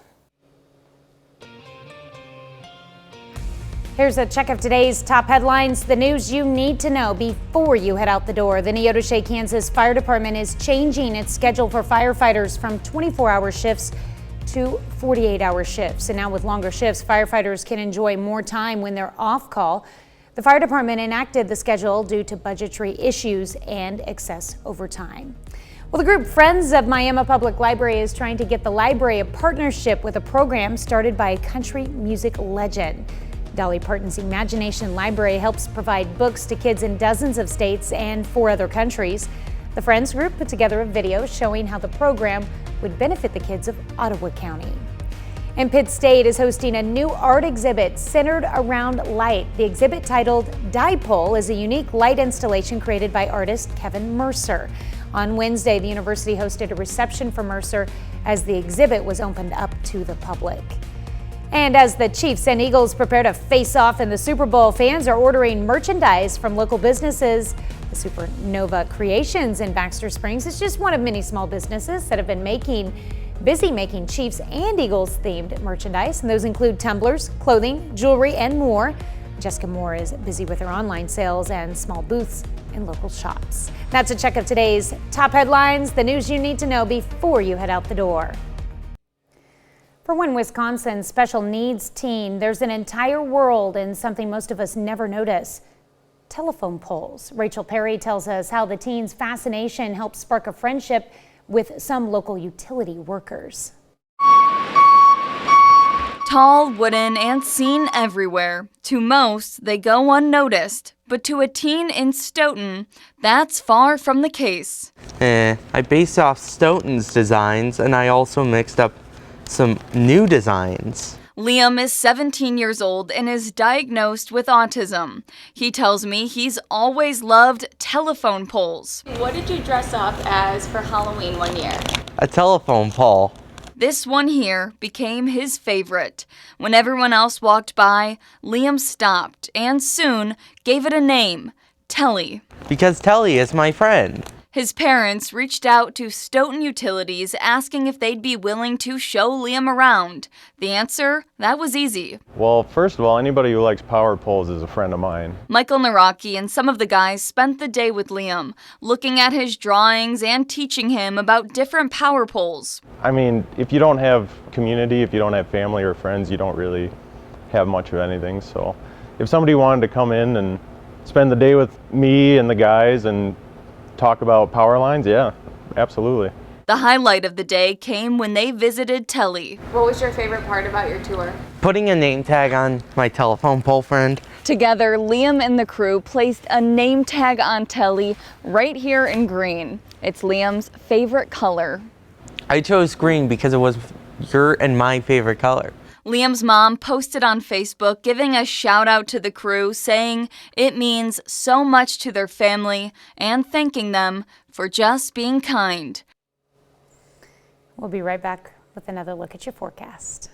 S1: Here's a check of today's top headlines, the news you need to know before you head out the door. The Neodesha, Kansas Fire Department is changing its schedule for firefighters from 24-hour shifts to 48-hour shifts. And now with longer shifts, firefighters can enjoy more time when they're off call. The fire department enacted the schedule due to budgetary issues and excess overtime. Well, the group Friends of Miami Public Library is trying to get the library a partnership with a program started by a country music legend. Dolly Parton's Imagination Library helps provide books to kids in dozens of states and 4 other countries. The Friends group put together a video showing how the program would benefit the kids of Ottawa County. And Pitt State is hosting a new art exhibit centered around light. The exhibit, titled Dipole, is a unique light installation created by artist Kevin Mercer. On Wednesday, the university hosted a reception for Mercer as the exhibit was opened up to the public. And as the Chiefs and Eagles prepare to face off in the Super Bowl, fans are ordering merchandise from local businesses. The Supernova Creations in Baxter Springs is just one of many small businesses that have been busy making Chiefs and Eagles themed merchandise. And those include tumblers, clothing, jewelry, and more. Jessica Moore is busy with her online sales and small booths in local shops. That's a check of today's top headlines, the news you need to know before you head out the door. For one Wisconsin special needs teen, there's an entire world in something most of us never notice: telephone poles. Rachel Perry tells us how the teen's fascination helped spark a friendship with some local utility workers.
S5: Tall, wooden, and seen everywhere. To most, they go unnoticed. But to a teen in Stoughton, that's far from the case.
S6: I based off Stoughton's designs, and I also mixed up some new designs.
S5: Liam is 17 years old and is diagnosed with autism. He tells me he's always loved telephone poles.
S23: What did you dress up as for Halloween one year?
S6: A telephone pole.
S5: This one here became his favorite. When everyone else walked by, Liam stopped and soon gave it a name: Telly.
S6: Because Telly is my friend.
S5: His parents reached out to Stoughton Utilities asking if they'd be willing to show Liam around. The answer, that was easy.
S24: Well, first of all, anybody who likes power poles is a friend of mine.
S5: Michael Naraki and some of the guys spent the day with Liam, looking at his drawings and teaching him about different power poles.
S24: I mean, if you don't have community, if you don't have family or friends, you don't really have much of anything. So if somebody wanted to come in and spend the day with me and the guys and talk about power lines, yeah, absolutely.
S5: The highlight of the day came when they visited Telly.
S23: What was your favorite part about your tour?
S6: Putting a name tag on my telephone pole friend.
S5: Together, Liam and the crew placed a name tag on Telly right here in green. It's Liam's favorite color.
S6: I chose green because it was your and my favorite color.
S5: Liam's mom posted on Facebook giving a shout out to the crew, saying it means so much to their family and thanking them for just being kind.
S1: We'll be right back with another look at your forecast.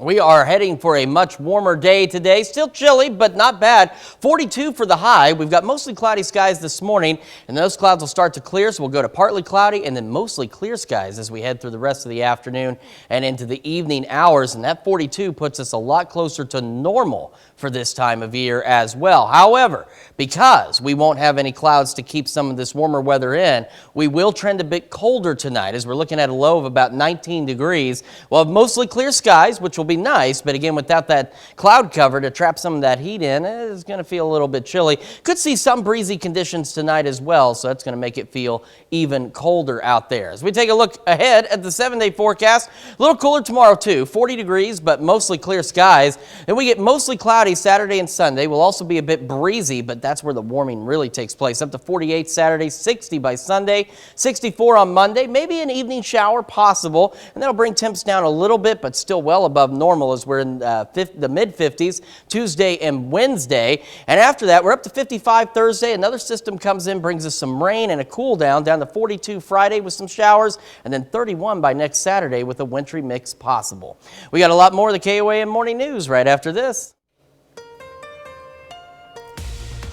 S2: We are heading for a much warmer day today. Still chilly, but not bad. 42 for the high. We've got mostly cloudy skies this morning, and those clouds will start to clear, so we'll go to partly cloudy and then mostly clear skies as we head through the rest of the afternoon and into the evening hours. And that 42 puts us a lot closer to normal for this time of year as well. However, because we won't have any clouds to keep some of this warmer weather in, we will trend a bit colder tonight as we're looking at a low of about 19 degrees. We'll have mostly clear skies, which will be nice, but again, without that cloud cover to trap some of that heat in, it's going to feel a little bit chilly. Could see some breezy conditions tonight as well, so that's going to make it feel even colder out there. As we take a look ahead at the 7-day forecast, a little cooler tomorrow too, 40 degrees, but mostly clear skies. Then we get mostly cloudy Saturday and Sunday. Will also be a bit breezy, but that's where the warming really takes place. Up to 48 Saturday, 60 by Sunday, 64 on Monday, maybe an evening shower possible, and that'll bring temps down a little bit, but still well above normal as we're in the mid-50s Tuesday and Wednesday. And after that, we're up to 55 Thursday. Another system comes in, brings us some rain and a cool down to 42 Friday with some showers, and then 31 by next Saturday with a wintry mix possible. We got a lot more of the KOAM Morning News right after this.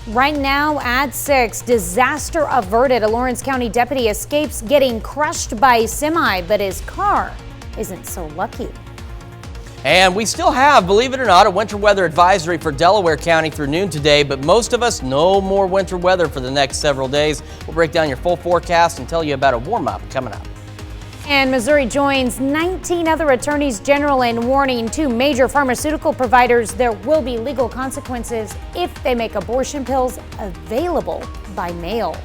S1: Right now at 6, disaster averted. A Lawrence County deputy escapes getting crushed by a semi, but his car isn't so lucky.
S2: And we still have, believe it or not, a winter weather advisory for Delaware County through noon today, but most of us, no more winter weather for the next several days. We'll break down your full forecast and tell you about a warm-up coming up.
S1: And Missouri joins 19 other attorneys general in warning 2 major pharmaceutical providers there will be legal consequences if they make abortion pills available by mail.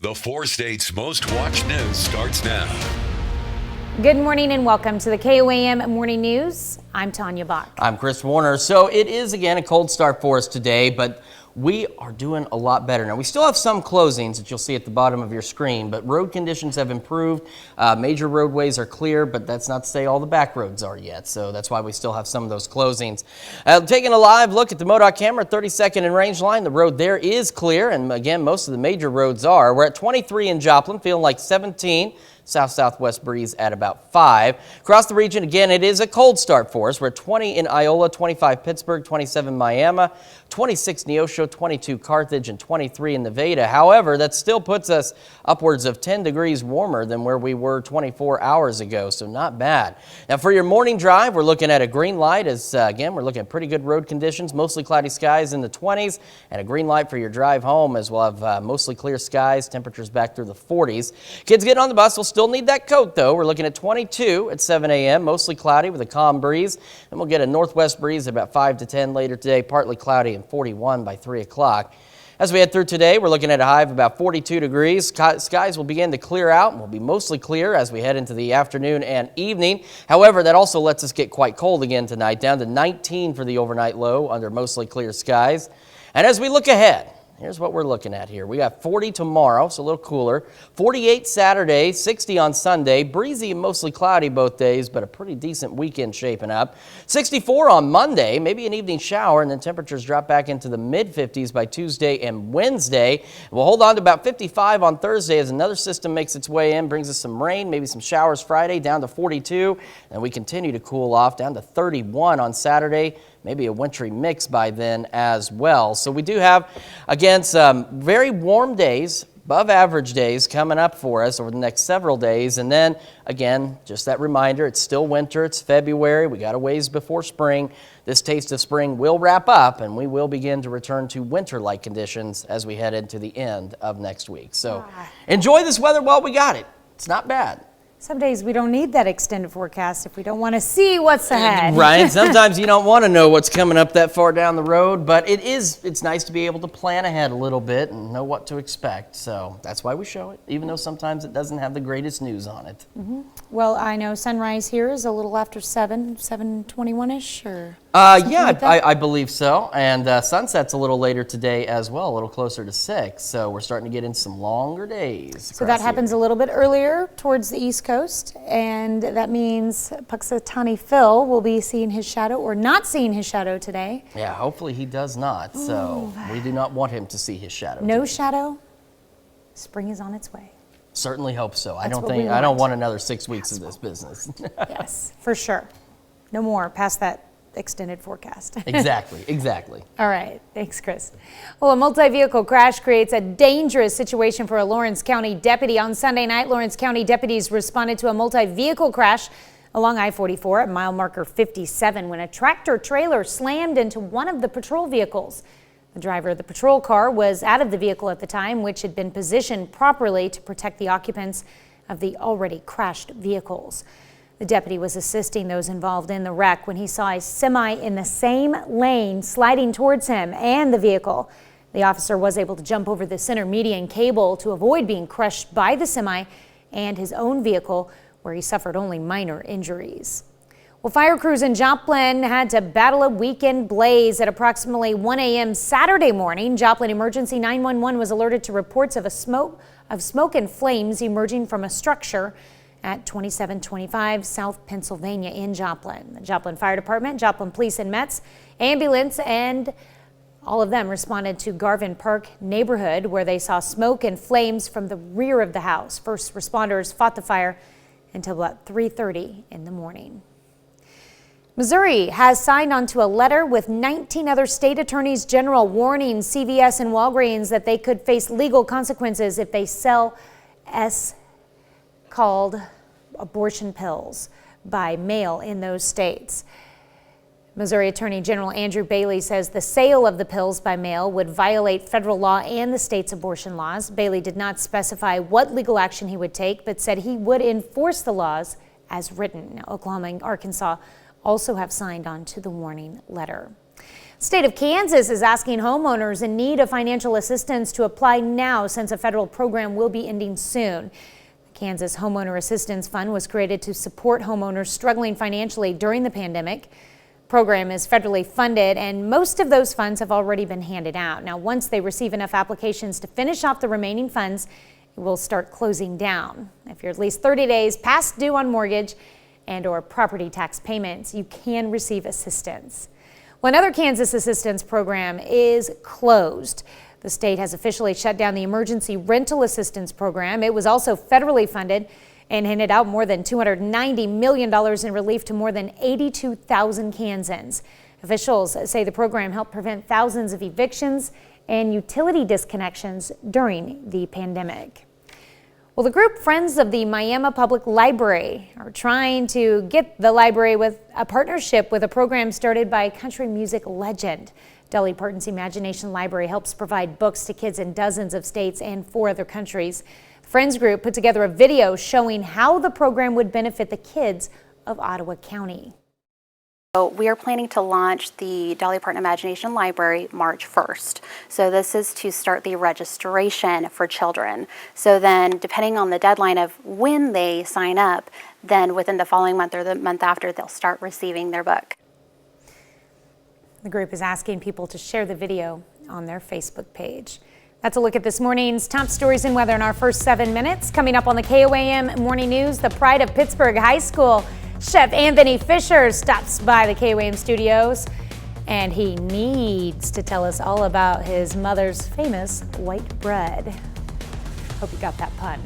S3: The 4 states' most watched news starts now.
S1: Good morning and welcome to the KOAM Morning News. I'm Tanya Bach.
S2: I'm Chris Warner. So it is again a cold start for us today, but we are doing a lot better. Now we still have some closings that you'll see at the bottom of your screen, but road conditions have improved. Major roadways are clear, but that's not to say all the back roads are yet. So that's why we still have some of those closings. Taking a live look at the MoDOT camera, 32nd and Range Line. The road there is clear, and again, most of the major roads are. We're at 23 in Joplin, feeling like 17. South-southwest breeze at about 5. Across the region, again, it is a cold start for us. We're at 20 in Iola, 25 Pittsburgh, 27 Miami, 26 Neosho, 22 Carthage, and 23 in Nevada. However, that still puts us upwards of 10 degrees warmer than where we were 24 hours ago, so not bad. Now, for your morning drive, we're looking at a green light as, again, we're looking at pretty good road conditions, mostly cloudy skies in the 20s, and a green light for your drive home as we'll have mostly clear skies, temperatures back through the 40s. Kids getting on the bus will still need that coat, though. We're looking at 22 at 7 a.m., mostly cloudy with a calm breeze, and we'll get a northwest breeze at about 5 to 10 later today, partly cloudy and 41 by 3 o'clock. As we head through today, we're looking at a high of about 42 degrees. Skies will begin to clear out and will be mostly clear as we head into the afternoon and evening. However, that also lets us get quite cold again tonight, down to 19 for the overnight low under mostly clear skies. And as we look ahead, here's what we're looking at here. We got 40 tomorrow, so a little cooler. 48 Saturday, 60 on Sunday. Breezy and mostly cloudy both days, but a pretty decent weekend shaping up. 64 on Monday, maybe an evening shower, and then temperatures drop back into the mid-50s by Tuesday and Wednesday. We'll hold on to about 55 on Thursday as another system makes its way in, brings us some rain, maybe some showers Friday, down to 42. And we continue to cool off down to 31 on Saturday. Maybe a wintry mix by then as well. So we do have, again, some very warm days, above average days coming up for us over the next several days. And then, again, just that reminder, it's still winter, it's February, we got a ways before spring. This taste of spring will wrap up, and we will begin to return to winter-like conditions as we head into the end of next week. So enjoy this weather while we got it. It's not bad.
S1: Some days we don't need that extended forecast if we don't want to see what's ahead.
S2: Right. Sometimes you don't want to know what's coming up that far down the road, but it's nice to be able to plan ahead a little bit and know what to expect. So that's why we show it, even though sometimes it doesn't have the greatest news on it.
S1: Well, I know sunrise here is a little after 7:21-ish, or
S2: yeah,
S1: like that?
S2: I believe so. And sunset's a little later today as well, a little closer to 6. So we're starting to get in some longer days.
S1: So that happens a little bit earlier towards the East Coast, and that means Puxatawny Phil will be seeing his shadow or not seeing his shadow today.
S2: Yeah, hopefully he does not. So we do not want him to see his shadow.
S1: No
S2: today.
S1: shadow. Spring is on its way.
S2: Certainly hope so. I
S1: That's
S2: don't
S1: what we
S2: I don't
S1: want.
S2: want another 6 weeks of this business.
S1: Yes, for sure. No more past that extended forecast.
S2: Exactly.
S1: All right, thanks, Chris. Well, a multi-vehicle crash creates a dangerous situation for a Lawrence County deputy. On Sunday night, Lawrence County deputies responded to a multi-vehicle crash along I-44 at mile marker 57 when a tractor trailer slammed into one of the patrol vehicles. The driver of the patrol car was out of the vehicle at the time, which had been positioned properly to protect the occupants of the already crashed vehicles. The deputy was assisting those involved in the wreck when he saw a semi in the same lane sliding towards him and the vehicle. The officer was able to jump over the center median cable to avoid being crushed by the semi and his own vehicle, where he suffered only minor injuries. Well, fire crews in Joplin had to battle a weekend blaze at approximately 1 a.m. Saturday morning. Joplin Emergency 911 was alerted to reports of smoke and flames emerging from a structure at 2725 South Pennsylvania in Joplin. The Joplin Fire Department, Joplin Police and Mets, ambulance, and all of them responded to Garvin Park neighborhood, where they saw smoke and flames from the rear of the house. First responders fought the fire until about 3:30 in the morning. Missouri has signed onto a letter with 19 other state attorneys general warning CVS and Walgreens that they could face legal consequences if they sell called abortion pills by mail in those states. Missouri Attorney General Andrew Bailey says the sale of the pills by mail would violate federal law and the state's abortion laws. Bailey did not specify what legal action he would take, but said he would enforce the laws as written. Now, Oklahoma and Arkansas also have signed on to the warning letter. State of Kansas is asking homeowners in need of financial assistance to apply now, since a federal program will be ending soon. The Kansas Homeowner Assistance Fund was created to support homeowners struggling financially during the pandemic. The program is federally funded, and most of those funds have already been handed out. Now, once they receive enough applications to finish off the remaining funds, it will start closing down. If you're at least 30 days past due on mortgage and or property tax payments, you can receive assistance. Well, another Kansas assistance program is closed. The state has officially shut down the emergency rental assistance program. It was also federally funded and handed out more than $290 million in relief to more than 82,000 Kansans. Officials say the program helped prevent thousands of evictions and utility disconnections during the pandemic. Well, the group Friends of the Miami Public Library are trying to get the library with a partnership with a program started by country music legend. Dolly Parton's Imagination Library helps provide books to kids in dozens of states and 4 other countries. The Friends group put together a video showing how the program would benefit the kids of Ottawa County.
S7: So we are planning to launch the Dolly Parton Imagination Library March 1st. So this is to start the registration for children. So then, depending on the deadline of when they sign up, then within the following month or the month after, they'll start receiving their book.
S1: The group is asking people to share the video on their Facebook page. That's a look at this morning's top stories and weather in our first 7 minutes. Coming up on the KOAM Morning News, the pride of Pittsburgh High School, Chef Anthony Fisher stops by the KOAM studios, and he needs to tell us all about his mother's famous white bread. Hope you got that pun.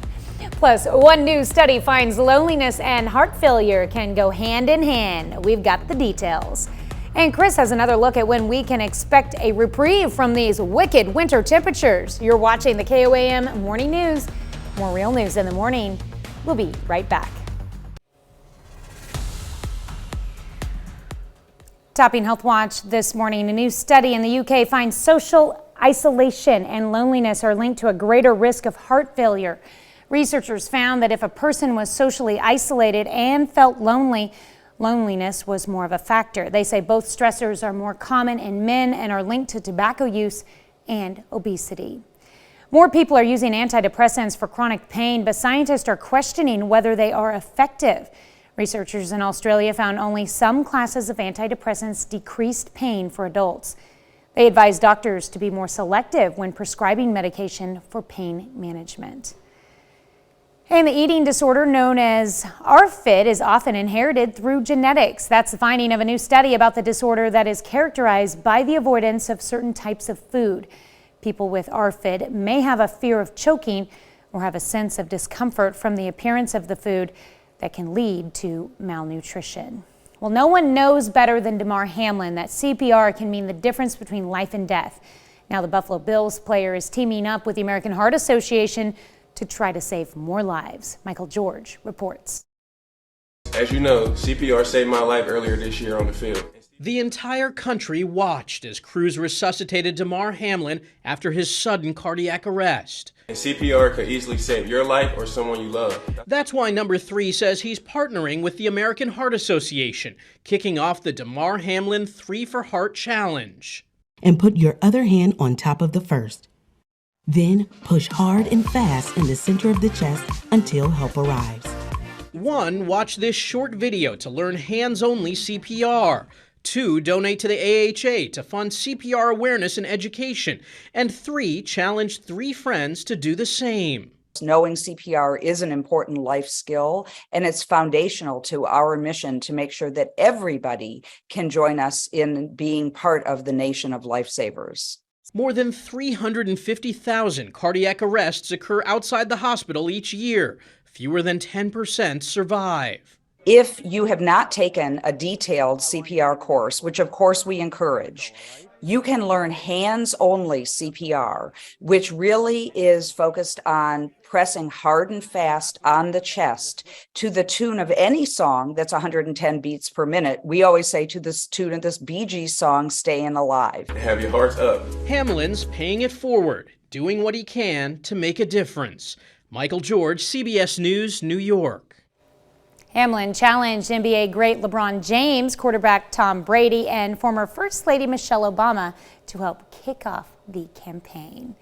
S1: Plus, one new study finds loneliness and heart failure can go hand in hand. We've got the details. And Chris has another look at when we can expect a reprieve from these wicked winter temperatures. You're watching the KOAM Morning News. More real news in the morning. We'll be right back. Topping Health Watch this morning, a new study in the UK finds social isolation and loneliness are linked to a greater risk of heart failure. Researchers found that if a person was socially isolated and felt lonely, loneliness was more of a factor. They say both stressors are more common in men and are linked to tobacco use and obesity. More people are using antidepressants for chronic pain, but scientists are questioning whether they are effective. Researchers in Australia found only some classes of antidepressants decreased pain for adults. They advise doctors to be more selective when prescribing medication for pain management. And the eating disorder known as ARFID is often inherited through genetics. That's the finding of a new study about the disorder that is characterized by the avoidance of certain types of food. People with ARFID may have a fear of choking or have a sense of discomfort from the appearance of the food that can lead to malnutrition. Well, no one knows better than Damar Hamlin that CPR can mean the difference between life and death. Now the Buffalo Bills player is teaming up with the American Heart Association to try to save more lives. Michael George reports.
S9: As you know, CPR saved my life earlier this year on the field.
S10: The entire country watched as crews resuscitated Damar Hamlin after his sudden cardiac arrest.
S9: And CPR could easily save your life or someone you love.
S10: That's why number 3 says he's partnering with the American Heart Association, kicking off the Damar Hamlin 3 for Heart Challenge.
S11: And put your other hand on top of the first. Then push hard and fast in the center of the chest until help arrives.
S10: 1. Watch this short video to learn hands-only CPR. 2. Donate to the AHA to fund CPR awareness and education. And 3. Challenge 3 friends to do the same.
S12: Knowing CPR is an important life skill, and it's foundational to our mission to make sure that everybody can join us in being part of the nation of lifesavers.
S10: More than 350,000 cardiac arrests occur outside the hospital each year. Fewer than 10% survive.
S12: If you have not taken a detailed CPR course, which of course we encourage, you can learn hands-only CPR, which really is focused on pressing hard and fast on the chest to the tune of any song that's 110 beats per minute. We always say to this tune of this Bee Gees song, Staying Alive.
S9: Have your hearts up.
S10: Hamlin's paying it forward, doing what he can to make a difference. Michael George, CBS News, New York.
S1: Hamlin challenged NBA great LeBron James, quarterback Tom Brady, and former First Lady Michelle Obama to help kick off the campaign.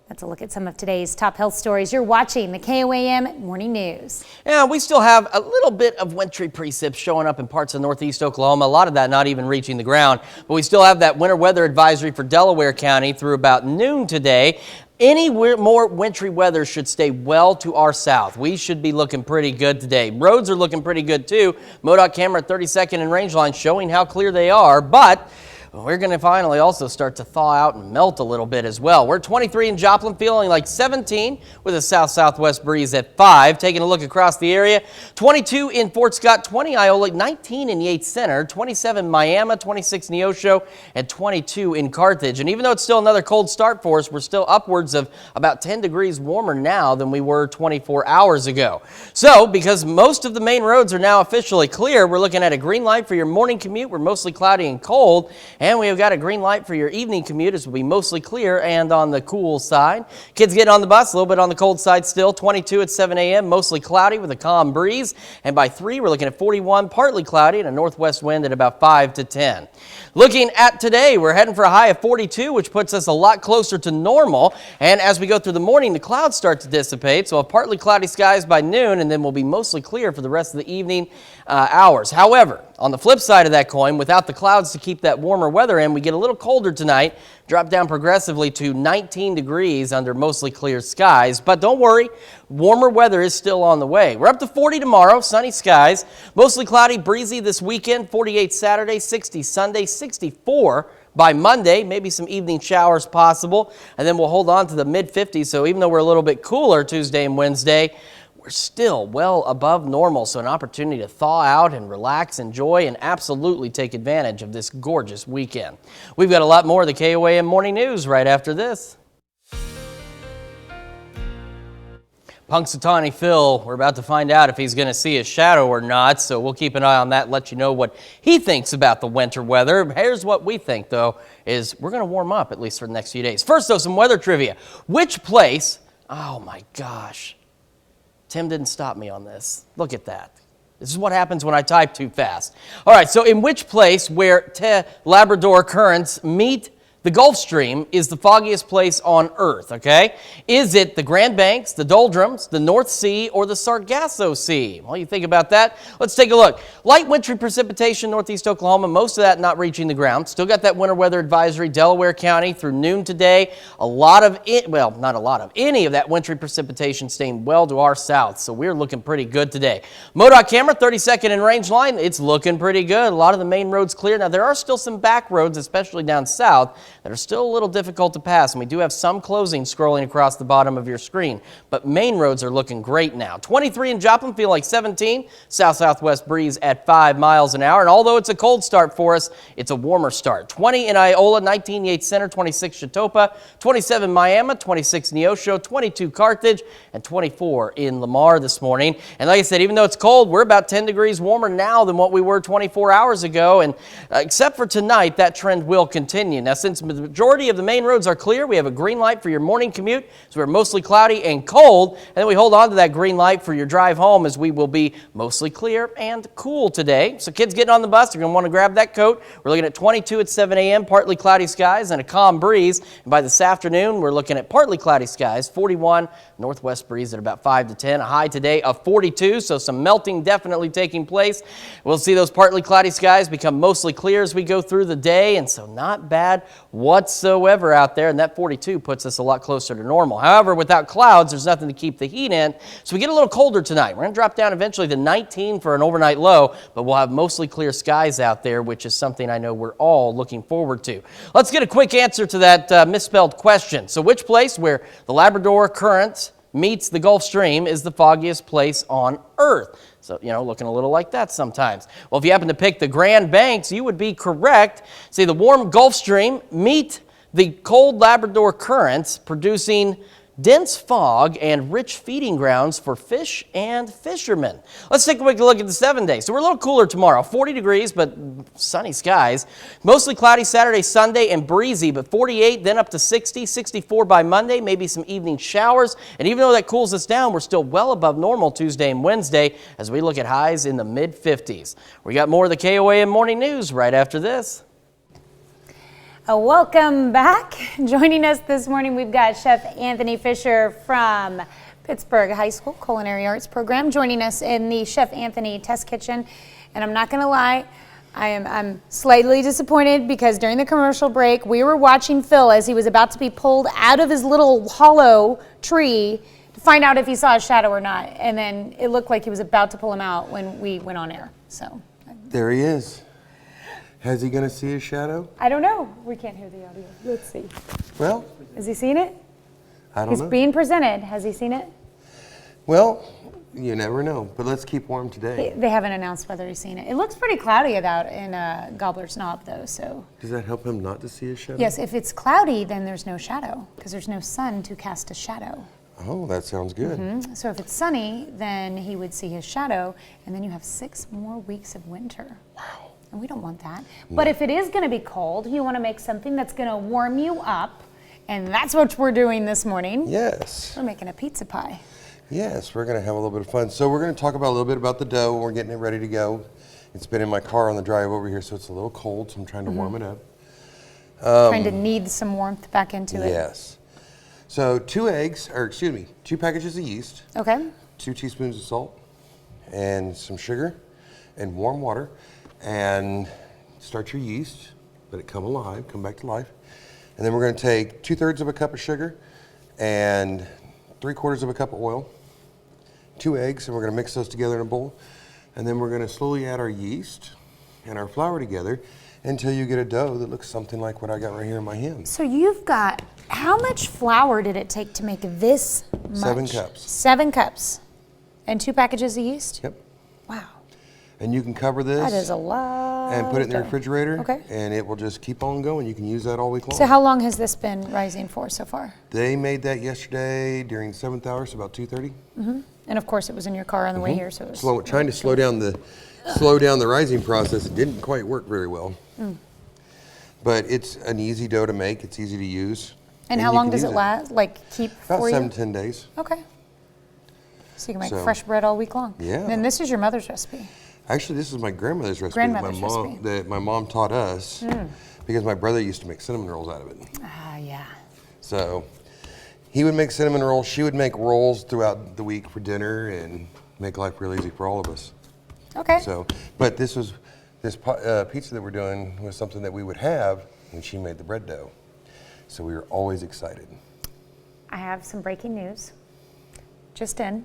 S1: That's a look at some of today's top health stories. You're watching the KOAM Morning News.
S2: Yeah, we still have a little bit of wintry precip showing up in parts of northeast Oklahoma. A lot of that not even reaching the ground. But we still have that winter weather advisory for Delaware County through about noon today. Any more wintry weather should stay well to our south. We should be looking pretty good today. Roads are looking pretty good too. MoDOT camera 32nd and range line showing how clear they are, but we're going to finally also start to thaw out and melt a little bit as well. We're 23 in Joplin, feeling like 17 with a south-southwest breeze at 5. Taking a look across the area, 22 in Fort Scott, 20 Iola, 19 in Yates Center, 27 Miami, 26 Neosho, and 22 in Carthage. And even though it's still another cold start for us, we're still upwards of about 10 degrees warmer now than we were 24 hours ago. So, because most of the main roads are now officially clear, we're looking at a green light for your morning commute. We're mostly cloudy and cold. And we have got a green light for your evening commute. It will be mostly clear and on the cool side. Kids getting on the bus, a little bit on the cold side still. 22 at 7 a.m., mostly cloudy with a calm breeze. And by 3, we're looking at 41, partly cloudy and a northwest wind at about 5 to 10. Looking at today, we're heading for a high of 42, which puts us a lot closer to normal. And as we go through the morning, the clouds start to dissipate. So partly cloudy skies by noon, and then we'll be mostly clear for the rest of the evening hours. However, on the flip side of that coin, without the clouds to keep that warmer weather in, we get a little colder tonight, drop down progressively to 19 degrees under mostly clear skies. But don't worry, warmer weather is still on the way. We're up to 40 tomorrow, sunny skies, mostly cloudy, breezy this weekend, 48 Saturday, 60 Sunday, 64 by Monday, maybe some evening showers possible, and then we'll hold on to the mid-50s. So even though we're a little bit cooler Tuesday and Wednesday, we're still well above normal, so an opportunity to thaw out and relax, enjoy, and absolutely take advantage of this gorgeous weekend. We've got a lot more of the KOAM Morning News right after this. Punxsutawney Phil, we're about to find out if he's going to see a shadow or not, so we'll keep an eye on that, let you know what he thinks about the winter weather. Here's what we think, though, is we're going to warm up at least for the next few days. First, though, some weather trivia. Which place, oh my gosh, Tim didn't stop me on this. Look at that. This is what happens when I type too fast. All right, so in which place where Labrador currents meet the Gulf Stream is the foggiest place on Earth, okay? Is it the Grand Banks, the Doldrums, the North Sea, or the Sargasso Sea? Well, you think about that. Let's take a look. Light wintry precipitation, northeast Oklahoma, most of that not reaching the ground. Still got that winter weather advisory, Delaware County through noon today. A lot of it, well, not a lot of, any of that wintry precipitation staying well to our south, so we're looking pretty good today. MoDOT camera, 32nd and range line, it's looking pretty good. A lot of the main roads clear. Now, there are still some back roads, especially down south, that are still a little difficult to pass, and we do have some closing scrolling across the bottom of your screen, but main roads are looking great now. 23 in Joplin, feel like 17. South-southwest breeze at 5 miles an hour, and although it's a cold start for us, it's a warmer start. 20 in Iola, 19 Yates Center, 26 Chautauqua, 27 Miami, 26 Neosho, 22 Carthage, and 24 in Lamar this morning. And like I said, even though it's cold, we're about 10 degrees warmer now than what we were 24 hours ago, and except for tonight, that trend will continue. Now, since the majority of the main roads are clear, we have a green light for your morning commute, so we're mostly cloudy and cold, and then we hold on to that green light for your drive home as we will be mostly clear and cool today. So kids getting on the bus, they're going to want to grab that coat. We're looking at 22 at 7 a.m., partly cloudy skies and a calm breeze. And by this afternoon, we're looking at partly cloudy skies, 41, northwest breeze at about 5 to 10, a high today of 42, so some melting definitely taking place. We'll see those partly cloudy skies become mostly clear as we go through the day, and so not bad whatsoever out there, and that 42 puts us a lot closer to normal. However, without clouds, there's nothing to keep the heat in, so we get a little colder tonight. We're going to drop down eventually to 19 for an overnight low, but we'll have mostly clear skies out there, which is something I know we're all looking forward to. Let's get a quick answer to that misspelled question. So which place where the Labrador Current meets the Gulf Stream is the foggiest place on Earth? So, you know, looking a little like that sometimes. Well, if you happen to pick the Grand Banks, you would be correct. See, the warm Gulf Stream meet the cold Labrador currents, producing dense fog and rich feeding grounds for fish and fishermen. Let's take a quick look at the 7 days. So we're a little cooler tomorrow, 40 degrees, but sunny skies. Mostly cloudy Saturday, Sunday, and breezy, but 48, then up to 60, 64 by Monday, maybe some evening showers. And even though that cools us down, we're still well above normal Tuesday and Wednesday as we look at highs in the mid-50s. We got more of the KOAM Morning News right after this.
S1: Welcome back. Joining us this morning, we've got Chef Anthony Fisher from Pittsburgh High School Culinary Arts Program joining us in the Chef Anthony Test Kitchen. And I'm not going to lie, I'm slightly disappointed because during the commercial break, we were watching Phil as he was about to be pulled out of his little hollow tree to find out if he saw a shadow or not. And then it looked like he was about to pull him out when we went on air. So
S8: there he is. Is he going to see his shadow?
S1: I don't know. We can't hear the audio. Let's see.
S8: Well,
S1: has he seen it?
S8: I don't know.
S1: He's being presented. Has he seen it?
S8: Well, you never know. But let's keep warm today.
S1: They haven't announced whether he's seen it. It looks pretty cloudy out in Gobbler's Knob, though. So.
S8: Does that help him not to see his shadow?
S1: Yes. If it's cloudy, then there's no shadow because there's no sun to cast a shadow.
S8: Oh, that sounds good.
S1: Mm-hmm. So if it's sunny, then he would see his shadow, and then you have 6 more weeks of winter. Wow. And we don't want that. No. But if it is going to be cold, you want to make something that's going to warm you up. And that's what we're doing this morning.
S8: Yes.
S1: We're making a pizza pie.
S8: Yes, we're going to have a little bit of fun. So we're going to talk about a little bit about the dough when we're getting it ready to go. It's been in my car on the drive over here, so it's a little cold, so I'm trying to warm it up.
S1: Trying to knead some warmth back into it.
S8: Yes. So 2 packages of yeast.
S1: Okay.
S8: 2 teaspoons of salt and some sugar and warm water. And start your yeast, let it come alive, come back to life. And then we're going to take 2/3 of a cup of sugar and 3/4 of a cup of oil, 2 eggs, and we're going to mix those together in a bowl. And then we're going to slowly add our yeast and our flour together until you get a dough that looks something like what I got right here in my hand.
S1: So you've got, how much flour did it take to make this much?
S8: 7 cups.
S1: 7 cups. And 2 packages of yeast?
S8: Yep.
S1: Wow.
S8: And you can cover this.
S1: That is a lot.
S8: And put it in the refrigerator.
S1: Okay.
S8: And it will just keep on going. You can use that all week long.
S1: So how long has this been rising for so far?
S8: They made that yesterday during the 7th hour, so about 2:30.
S1: Mm-hmm. And of course it was in your car on the way here, so it was
S8: trying to slow down the rising process. It didn't quite work very well.
S1: Mm.
S8: But it's an easy dough to make. It's easy to use.
S1: And how long does it last? Like keep
S8: about
S1: for you?
S8: 7 to 10 days.
S1: Okay. So you can make fresh bread all week long.
S8: Yeah.
S1: And this is your mother's recipe.
S8: Actually, this is my grandmother's recipe.
S1: Grandmother's
S8: recipe. That my mom taught us because my brother used to make cinnamon rolls out of it.
S1: Ah, yeah.
S8: So he would make cinnamon rolls. She would make rolls throughout the week for dinner and make life real easy for all of us.
S1: Okay.
S8: So, but this pizza that we're doing was something that we would have when she made the bread dough. So we were always excited.
S1: I have some breaking news. Just in.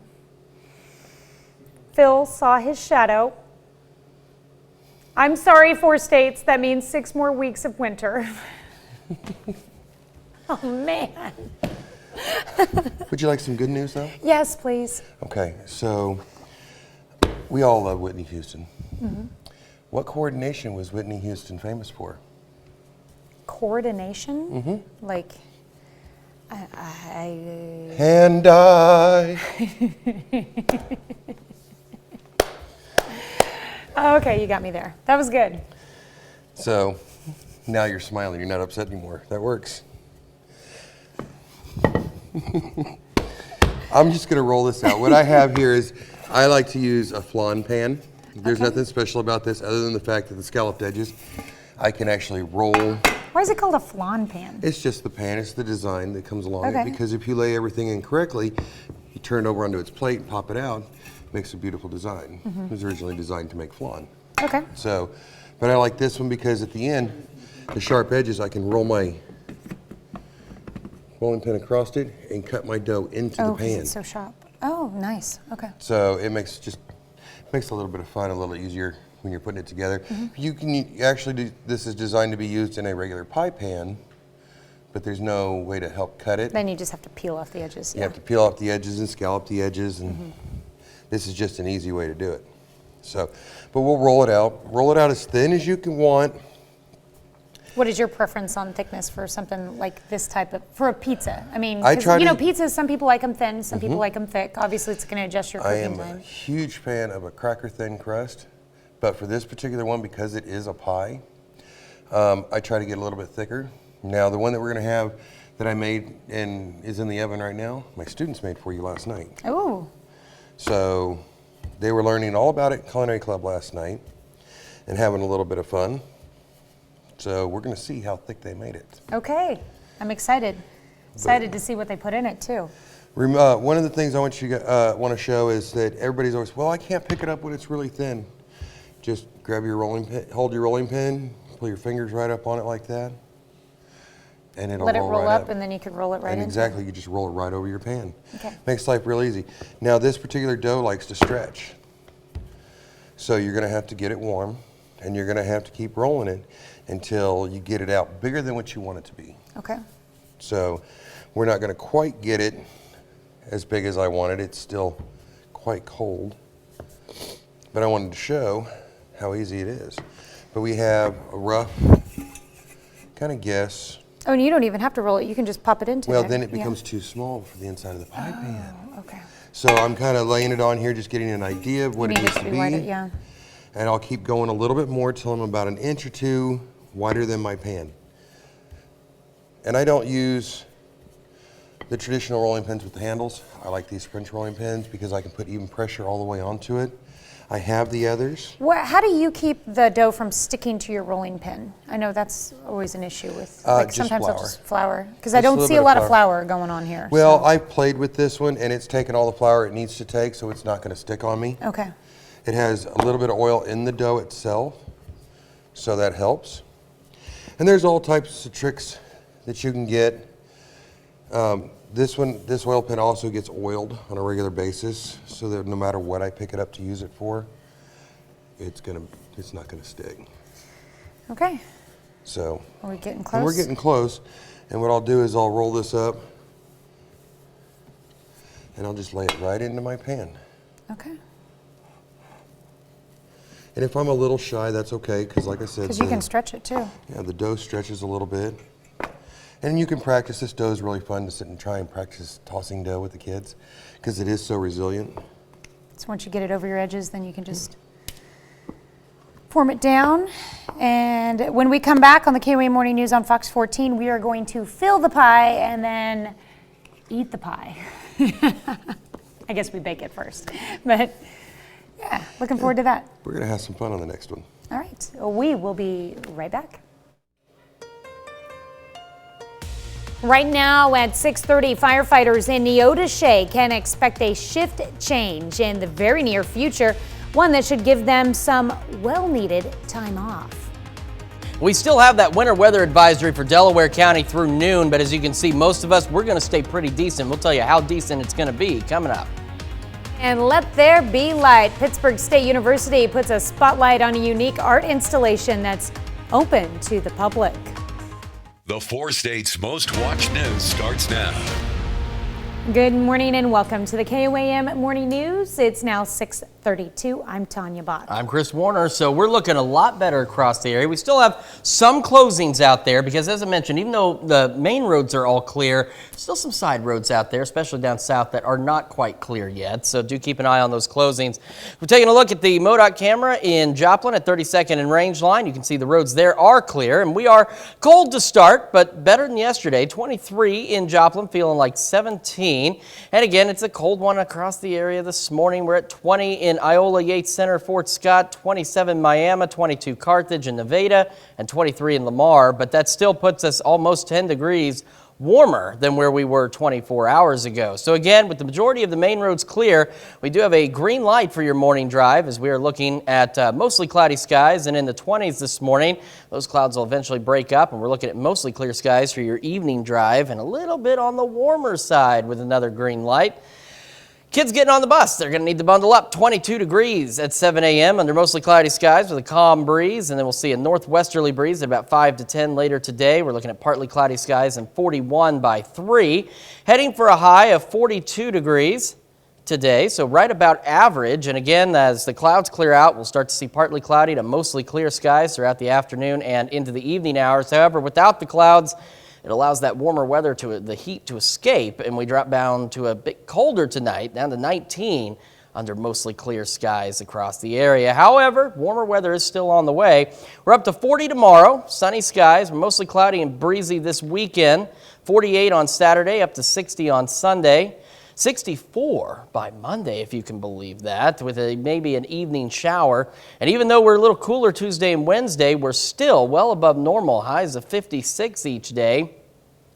S1: Phil saw his shadow. I'm sorry, 4 states. That means 6 more weeks of winter. Oh, man.
S8: Would you like some good news, though?
S1: Yes, please.
S8: Okay, so we all love Whitney Houston.
S1: Mm-hmm.
S8: What coordination was Whitney Houston famous for?
S1: Coordination?
S8: Mm-hmm.
S1: Like,
S8: And I.
S1: Okay, you got me there. That was good.
S8: So now you're smiling. You're not upset anymore. That works. I'm just going to roll this out. What I have here is I like to use a flan pan. There's nothing special about this other than the fact that the scalloped edges, I can actually roll.
S1: Why is it called a flan pan?
S8: It's just the pan. It's the design that comes along
S1: Okay.
S8: it. Because if you lay everything in correctly, you turn it over onto its plate and pop it out, makes a beautiful design. It was originally designed to make flan.
S1: Okay.
S8: So, but I like this one because at the end, the sharp edges, I can roll my rolling pin across it and cut my dough into the pan.
S1: It's so sharp. Oh, nice. Okay.
S8: So it makes a little bit of fun a little easier when you're putting it together. You can actually do, this is designed to be used in a regular pie pan, but there's no way to help cut it.
S1: Then you just have to peel off the edges.
S8: You have to peel off the edges and scallop the edges, and this is just an easy way to do it. So, but we'll roll it out as thin as you can want.
S1: What is your preference on thickness for something like this type of, for a pizza? I mean,
S8: I
S1: 'cause,
S8: try
S1: you know,
S8: to-
S1: pizzas, some people like them thin, some people like them thick. Obviously, it's going to adjust your
S8: I
S1: cooking
S8: am a
S1: time.
S8: huge fan of a cracker thin crust, but for this particular one, because it is a pie, I try to get a little bit thicker. Now, the one that we're going to have that I made and is in the oven right now, my students made for you last night.
S1: Oh.
S8: So they were learning all about it at Culinary Club last night and having a little bit of fun. So we're going to see how thick they made it.
S1: Okay. I'm excited. Excited to see what they put in it, too.
S8: One of the things I want to show is that everybody's always, well, I can't pick it up when it's really thin. Just grab your rolling pin, hold your rolling pin, pull your fingers right up on it like that, and it'll
S1: Let it
S8: roll
S1: roll
S8: right
S1: up, and then you can roll it right
S8: And
S1: into
S8: exactly, you just roll it right over your pan.
S1: Okay.
S8: Makes life real easy. Now, this particular dough likes to stretch. So you're going to have to get it warm, and you're going to have to keep rolling it until you get it out bigger than what you want it to be.
S1: Okay.
S8: So we're not going to quite get it as big as I wanted. It's still quite cold. But I wanted to show how easy it is. But we have a rough kind of guess.
S1: Oh, and you don't even have to roll it. You can just pop it into
S8: Well,
S1: there.
S8: then it becomes too small for the inside of the pie pan.
S1: Okay.
S8: So I'm kind of laying it on here, just getting an idea of what
S1: You
S8: it
S1: need
S8: needs
S1: it
S8: to
S1: be wider, yeah.
S8: And I'll keep going a little bit more till I'm about 1 inch or 2 wider than my pan. And I don't use the traditional rolling pins with the handles. I like these French rolling pins because I can put even pressure all the way onto it. I have the others.
S1: How do you keep the dough from sticking to your rolling pin? I know that's always an issue with, like
S8: Just
S1: sometimes
S8: flour.
S1: I'll just flour, because I
S8: Just a
S1: don't
S8: little
S1: see
S8: bit
S1: a
S8: of
S1: lot of
S8: flour.
S1: flour going on here.
S8: Well, I've played with this one and it's taken all the flour it needs to take, so it's not going to stick on me.
S1: Okay.
S8: It has a little bit of oil in the dough itself, so that helps. And there's all types of tricks that you can get. This oil pan also gets oiled on a regular basis, so that no matter what I pick it up to use it for, it's not gonna stick.
S1: Okay.
S8: So.
S1: Are we getting
S8: And
S1: close?
S8: we're getting close. And what I'll do is I'll roll this up, and I'll just lay it right into my pan.
S1: Okay.
S8: And if I'm a little shy, that's okay, because like I said,
S1: Because you can stretch it too.
S8: yeah, the dough stretches a little bit. And you can practice. This dough is really fun to sit and try and practice tossing dough with the kids, because it is so resilient.
S1: So once you get it over your edges, then you can just form it down. And when we come back on the KOAM Morning News on Fox 14, we are going to fill the pie and then eat the pie. I guess we bake it first. But yeah, looking forward to that.
S8: We're going to have some fun on the next one.
S1: All right, we will be right back. Right now at 6:30, firefighters in Neodesha can expect a shift change in the very near future, one that should give them some well-needed time off.
S2: We still have that winter weather advisory for Delaware County through noon, but as you can see, most of us, we're going to stay pretty decent. We'll tell you how decent it's going to be coming up.
S1: And let there be light. Pittsburgh State University puts a spotlight on a unique art installation that's open to the public.
S3: The 4 states' most watched news starts now.
S1: Good morning and welcome to the KOAM Morning News. It's now 6:32. I'm Tanya Bach.
S2: I'm Chris Warner. So we're looking a lot better across the area. We still have some closings out there because, as I mentioned, even though the main roads are all clear, still some side roads out there, especially down south, that are not quite clear yet. So do keep an eye on those closings. We're taking a look at the MoDOT camera in Joplin at 32nd and Range Line. You can see the roads there are clear, and we are cold to start, but better than yesterday. 23 in Joplin, feeling like 17. And again, it's a cold one across the area this morning. We're at 20 in Iola Yates Center, Fort Scott, 27 Miami, 22 Carthage and Nevada, and 23 in Lamar. But that still puts us almost 10 degrees warmer than where we were 24 hours ago. So again, with the majority of the main roads clear, we do have a green light for your morning drive as we are looking at mostly cloudy skies and in the 20s this morning. Those clouds will eventually break up and we're looking at mostly clear skies for your evening drive and a little bit on the warmer side with another green light. Kids getting on the bus, they're going to need to bundle up. 22 degrees at 7 a.m. under mostly cloudy skies with a calm breeze, and then we'll see a northwesterly breeze at about 5 to 10 later today. We're looking at partly cloudy skies and 41 by 3. Heading for a high of 42 degrees today, so right about average. And again, as the clouds clear out, we'll start to see partly cloudy to mostly clear skies throughout the afternoon and into the evening hours. However, without the clouds, it allows that warmer weather the heat to escape, and we drop down to a bit colder tonight, down to 19 under mostly clear skies across the area. However, warmer weather is still on the way. We're up to 40 tomorrow, sunny skies, mostly cloudy and breezy this weekend. 48 on Saturday, up to 60 on Sunday. 64 by Monday, if you can believe that, with maybe an evening shower. And even though we're a little cooler Tuesday and Wednesday, we're still well above normal, highs of 56 each day.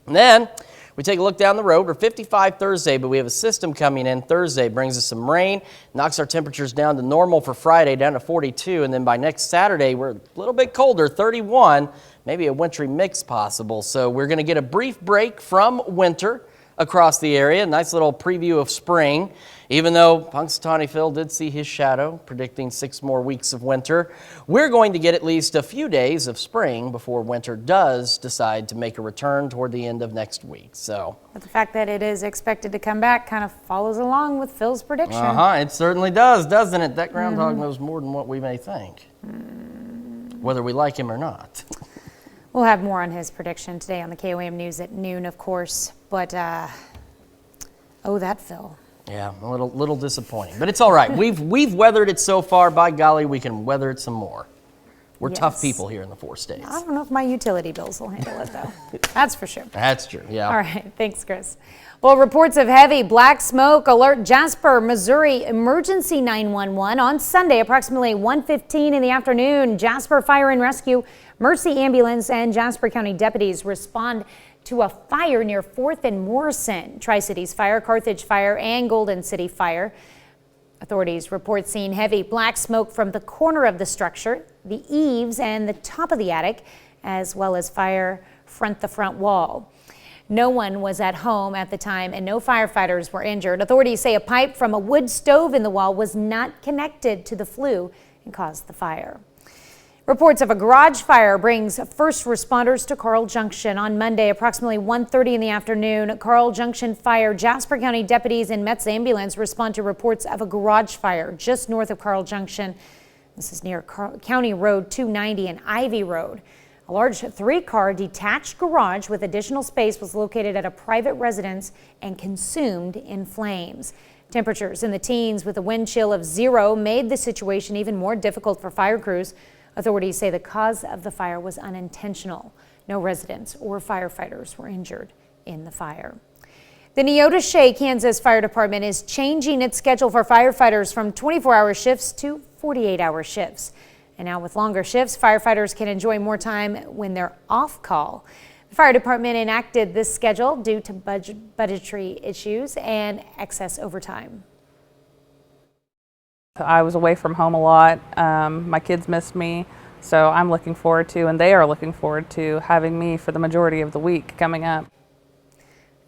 S2: And then we take a look down the road. We're 55 Thursday, but we have a system coming in Thursday. Brings us some rain, knocks our temperatures down to normal for Friday, down to 42. And then by next Saturday, we're a little bit colder, 31, maybe a wintry mix possible. So we're going to get a brief break from winter across the area. Nice little preview of spring, even though Punxsutawney Phil did see his shadow, predicting 6 more weeks of winter. We're going to get at least a few days of spring before winter does decide to make a return toward the end of next week. So,
S1: but the fact that it is expected to come back kind of follows along with Phil's prediction.
S2: It certainly does, doesn't it? That groundhog knows more than what we may think, whether we like him or not.
S1: We'll have more on his prediction today on the KOAM News at noon, of course. But, oh, that Phil.
S2: Yeah, a little disappointing. But it's all right. We've weathered it so far. By golly, we can weather it some more. We're tough people here in the 4 states.
S1: I don't know if my utility bills will handle it, though. That's for sure.
S2: That's true, yeah.
S1: All right. Thanks, Chris. Well, reports of heavy black smoke alert Jasper, Missouri Emergency 911 on Sunday, approximately 1:15 in the afternoon. Jasper Fire and Rescue, Mercy Ambulance, and Jasper County deputies respond to a fire near 4th and Morrison. Tri-Cities Fire, Carthage Fire, and Golden City Fire. Authorities report seeing heavy black smoke from the corner of the structure, the eaves, and the top of the attic, as well as fire front the front wall. No one was at home at the time and no firefighters were injured. Authorities say a pipe from a wood stove in the wall was not connected to the flue and caused the fire. Reports of a garage fire brings first responders to Carl Junction on Monday, approximately 1:30 in the afternoon. Carl Junction Fire, Jasper County deputies and Met's ambulance respond to reports of a garage fire just north of Carl Junction. This is near County Road 290 and Ivy Road. A large 3-car detached garage with additional space was located at a private residence and consumed in flames. Temperatures in the teens with a wind chill of 0 made the situation even more difficult for fire crews. Authorities say the cause of the fire was unintentional. No residents or firefighters were injured in the fire. The Neodesha, Kansas Fire Department is changing its schedule for firefighters from 24-hour shifts to 48-hour shifts. And now with longer shifts, firefighters can enjoy more time when they're off call. The fire department enacted this schedule due to budgetary issues and excess overtime.
S13: I was away from home a lot. My kids missed me, so I'm looking forward to, and they are looking forward to, having me for the majority of the week coming up.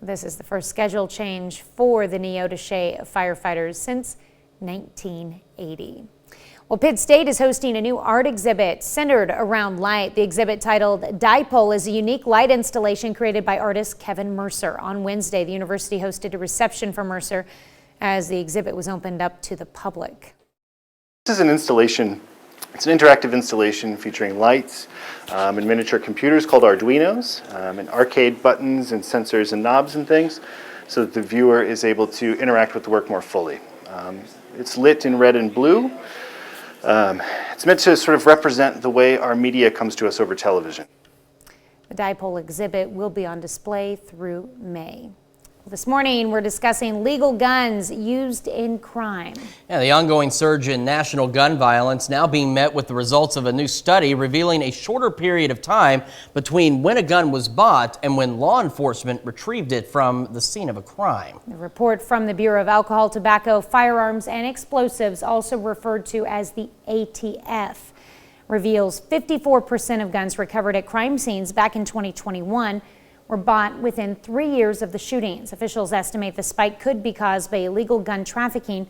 S1: This is the first schedule change for the Neodesha firefighters since 1980. Well, Pitt State is hosting a new art exhibit centered around light. The exhibit, titled Dipole, is a unique light installation created by artist Kevin Mercer. On Wednesday, the university hosted a reception for Mercer as the exhibit was opened up to the public.
S4: This is an installation. It's an interactive installation featuring lights and miniature computers called Arduinos, and arcade buttons and sensors and knobs and things, so that the viewer is able to interact with the work more fully. It's lit in red and blue. It's meant to sort of represent the way our media comes to us over television.
S1: The Dipole exhibit will be on display through May. This morning, we're discussing legal guns used in crime.
S2: Yeah, the ongoing surge in national gun violence now being met with the results of a new study revealing a shorter period of time between when a gun was bought and when law enforcement retrieved it from the scene of a crime.
S1: The report from the Bureau of Alcohol, Tobacco, Firearms, and Explosives, also referred to as the ATF, reveals 54% of guns recovered at crime scenes back in 2021 were bought within 3 years of the shootings. Officials estimate the spike could be caused by illegal gun trafficking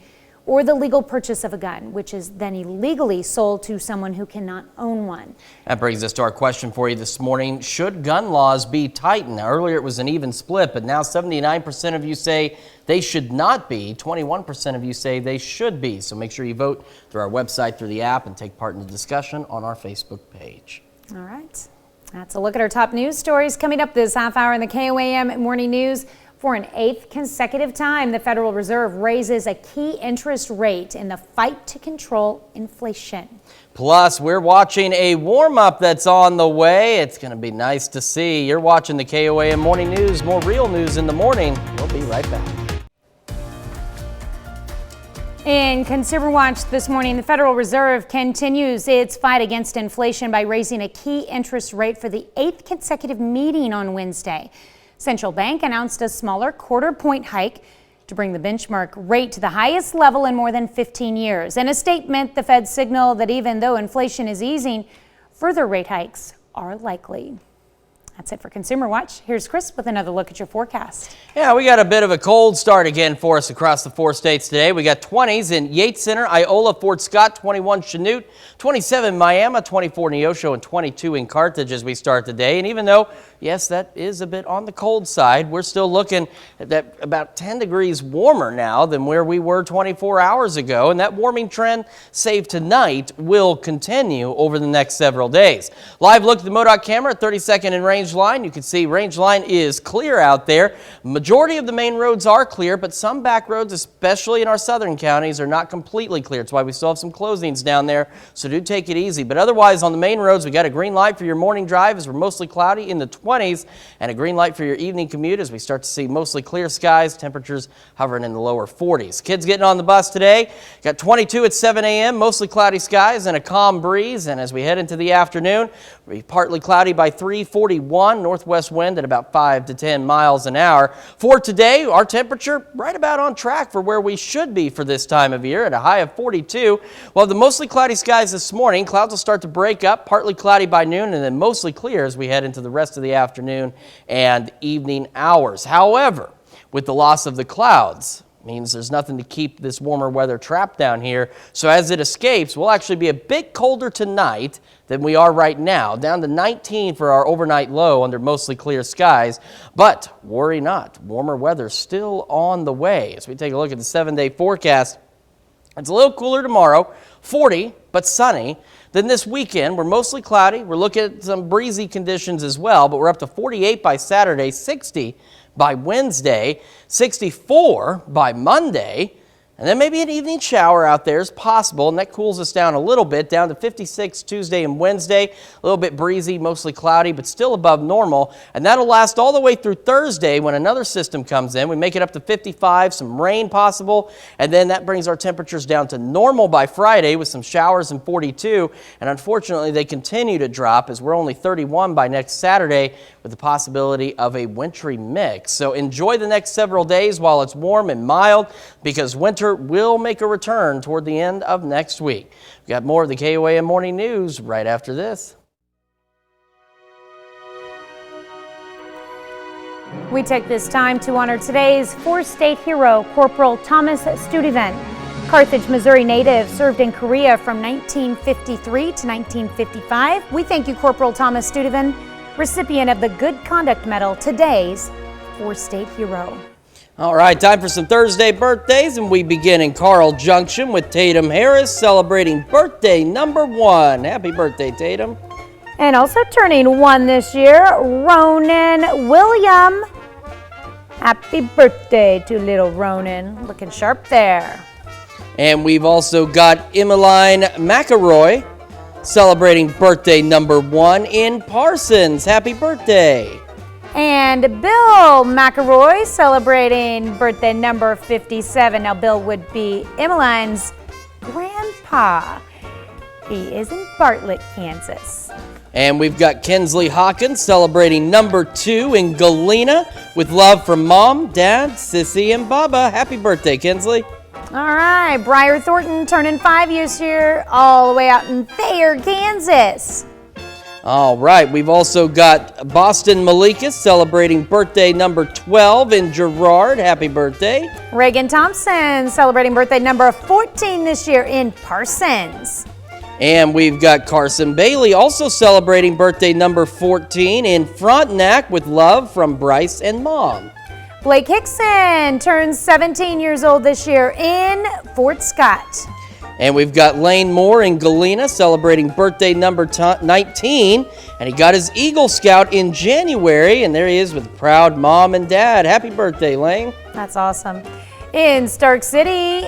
S1: or the legal purchase of a gun, which is then illegally sold to someone who cannot own one.
S2: That brings us to our question for you this morning. Should gun laws be tightened? Now, earlier it was an even split, but now 79% of you say they should not be. 21% of you say they should be. So make sure you vote through our website, through the app, and take part in the discussion on our Facebook page.
S1: All right. That's a look at our top news stories coming up this half hour in the KOAM Morning News. For an 8th consecutive time, the Federal Reserve raises a key interest rate in the fight to control inflation.
S2: Plus, we're watching a warm-up that's on the way. It's going to be nice to see. You're watching the KOAM Morning News. More real news in the morning. We'll be right back.
S1: In Consumer Watch this morning, the Federal Reserve continues its fight against inflation by raising a key interest rate for the 8th consecutive meeting on Wednesday. Central Bank announced a smaller quarter-point hike to bring the benchmark rate to the highest level in more than 15 years. In a statement, the Fed signaled that even though inflation is easing, further rate hikes are likely. That's it for Consumer Watch. Here's Chris with another look at your forecast.
S2: Yeah, we got a bit of a cold start again for us across the 4 states today. We got 20s in Yates Center, Iola, Fort Scott, 21 Chanute, 27 Miami, 24 Neosho, and 22 in Carthage as we start the day. And even though, yes, that is a bit on the cold side, we're still looking at that about 10 degrees warmer now than where we were 24 hours ago. And that warming trend, save tonight, will continue over the next several days. Live look at the MoDOT camera at 32nd and Range Line. You can see Range Line is clear out there. Majority of the main roads are clear, but some back roads, especially in our southern counties, are not completely clear. That's why we still have some closings down there, so do take it easy. But otherwise, on the main roads, we got a green light for your morning drive as we're mostly cloudy in the 20s, and a green light for your evening commute as we start to see mostly clear skies, temperatures hovering in the lower 40s. Kids getting on the bus today, got 22 at 7 a.m., mostly cloudy skies and a calm breeze. And as we head into the afternoon, we'll be partly cloudy by 3:41, northwest wind at about 5 to 10 miles an hour. For today, our temperature right about on track for where we should be for this time of year at a high of 42. Well, the mostly cloudy skies this morning, clouds will start to break up, partly cloudy by noon and then mostly clear as we head into the rest of the afternoon and evening hours. However, with the loss of the clouds, means there's nothing to keep this warmer weather trapped down here. So as it escapes, we'll actually be a bit colder tonight than we are right now, down to 19 for our overnight low under mostly clear skies. But worry not, warmer weather still on the way. As we take a look at the 7-day forecast, it's a little cooler tomorrow, 40, but sunny. Then this weekend, we're mostly cloudy. We're looking at some breezy conditions as well, but we're up to 48 by Saturday, 60 by Wednesday, 64 by Monday, And then maybe an evening shower out there is possible, and that cools us down a little bit, down to 56 Tuesday and Wednesday. A little bit breezy, mostly cloudy, but still above normal. And that'll last all the way through Thursday when another system comes in. We make it up to 55, some rain possible, and then that brings our temperatures down to normal by Friday with some showers and 42. And unfortunately, they continue to drop as we're only 31 by next Saturday with the possibility of a wintry mix. So enjoy the next several days while it's warm and mild, because winter will make a return toward the end of next week. We got more of the KOAM Morning News right after this.
S1: We take this time to honor today's four-state hero, Corporal Thomas Stuyvesant. Carthage, Missouri native, served in Korea from 1953 to 1955. We thank you, Corporal Thomas Stuyvesant, recipient of the Good Conduct Medal, today's four-state hero.
S2: All right, time for some Thursday birthdays, and we begin in Carl Junction with Tatum Harris celebrating birthday number 1. Happy birthday, Tatum.
S1: And also turning 1 this year, Ronan William. Happy birthday to little Ronan. Looking sharp there.
S2: And we've also got Emmeline McElroy celebrating birthday number 1 in Parsons. Happy birthday.
S1: And Bill McElroy celebrating birthday number 57. Now, Bill would be Emmeline's grandpa. He is in Bartlett, Kansas.
S2: And we've got Kinsley Hawkins celebrating number 2 in Galena with love from Mom, Dad, Sissy, and Baba. Happy birthday, Kinsley.
S1: All right, Briar Thornton turning 5 this year, all the way out in Thayer, Kansas.
S2: All right, we've also got Boston Malikas celebrating birthday number 12 in Girard. Happy birthday.
S1: Reagan Thompson celebrating birthday number 14 this year in Parsons.
S2: And we've got Carson Bailey also celebrating birthday number 14 in Frontenac with love from Bryce and Mom.
S1: Blake Hickson turns 17 years old this year in Fort Scott.
S2: And we've got Lane Moore in Galena celebrating birthday number 19. And he got his Eagle Scout in January. And there he is with proud Mom and Dad. Happy birthday, Lane.
S1: That's awesome. In Stark City,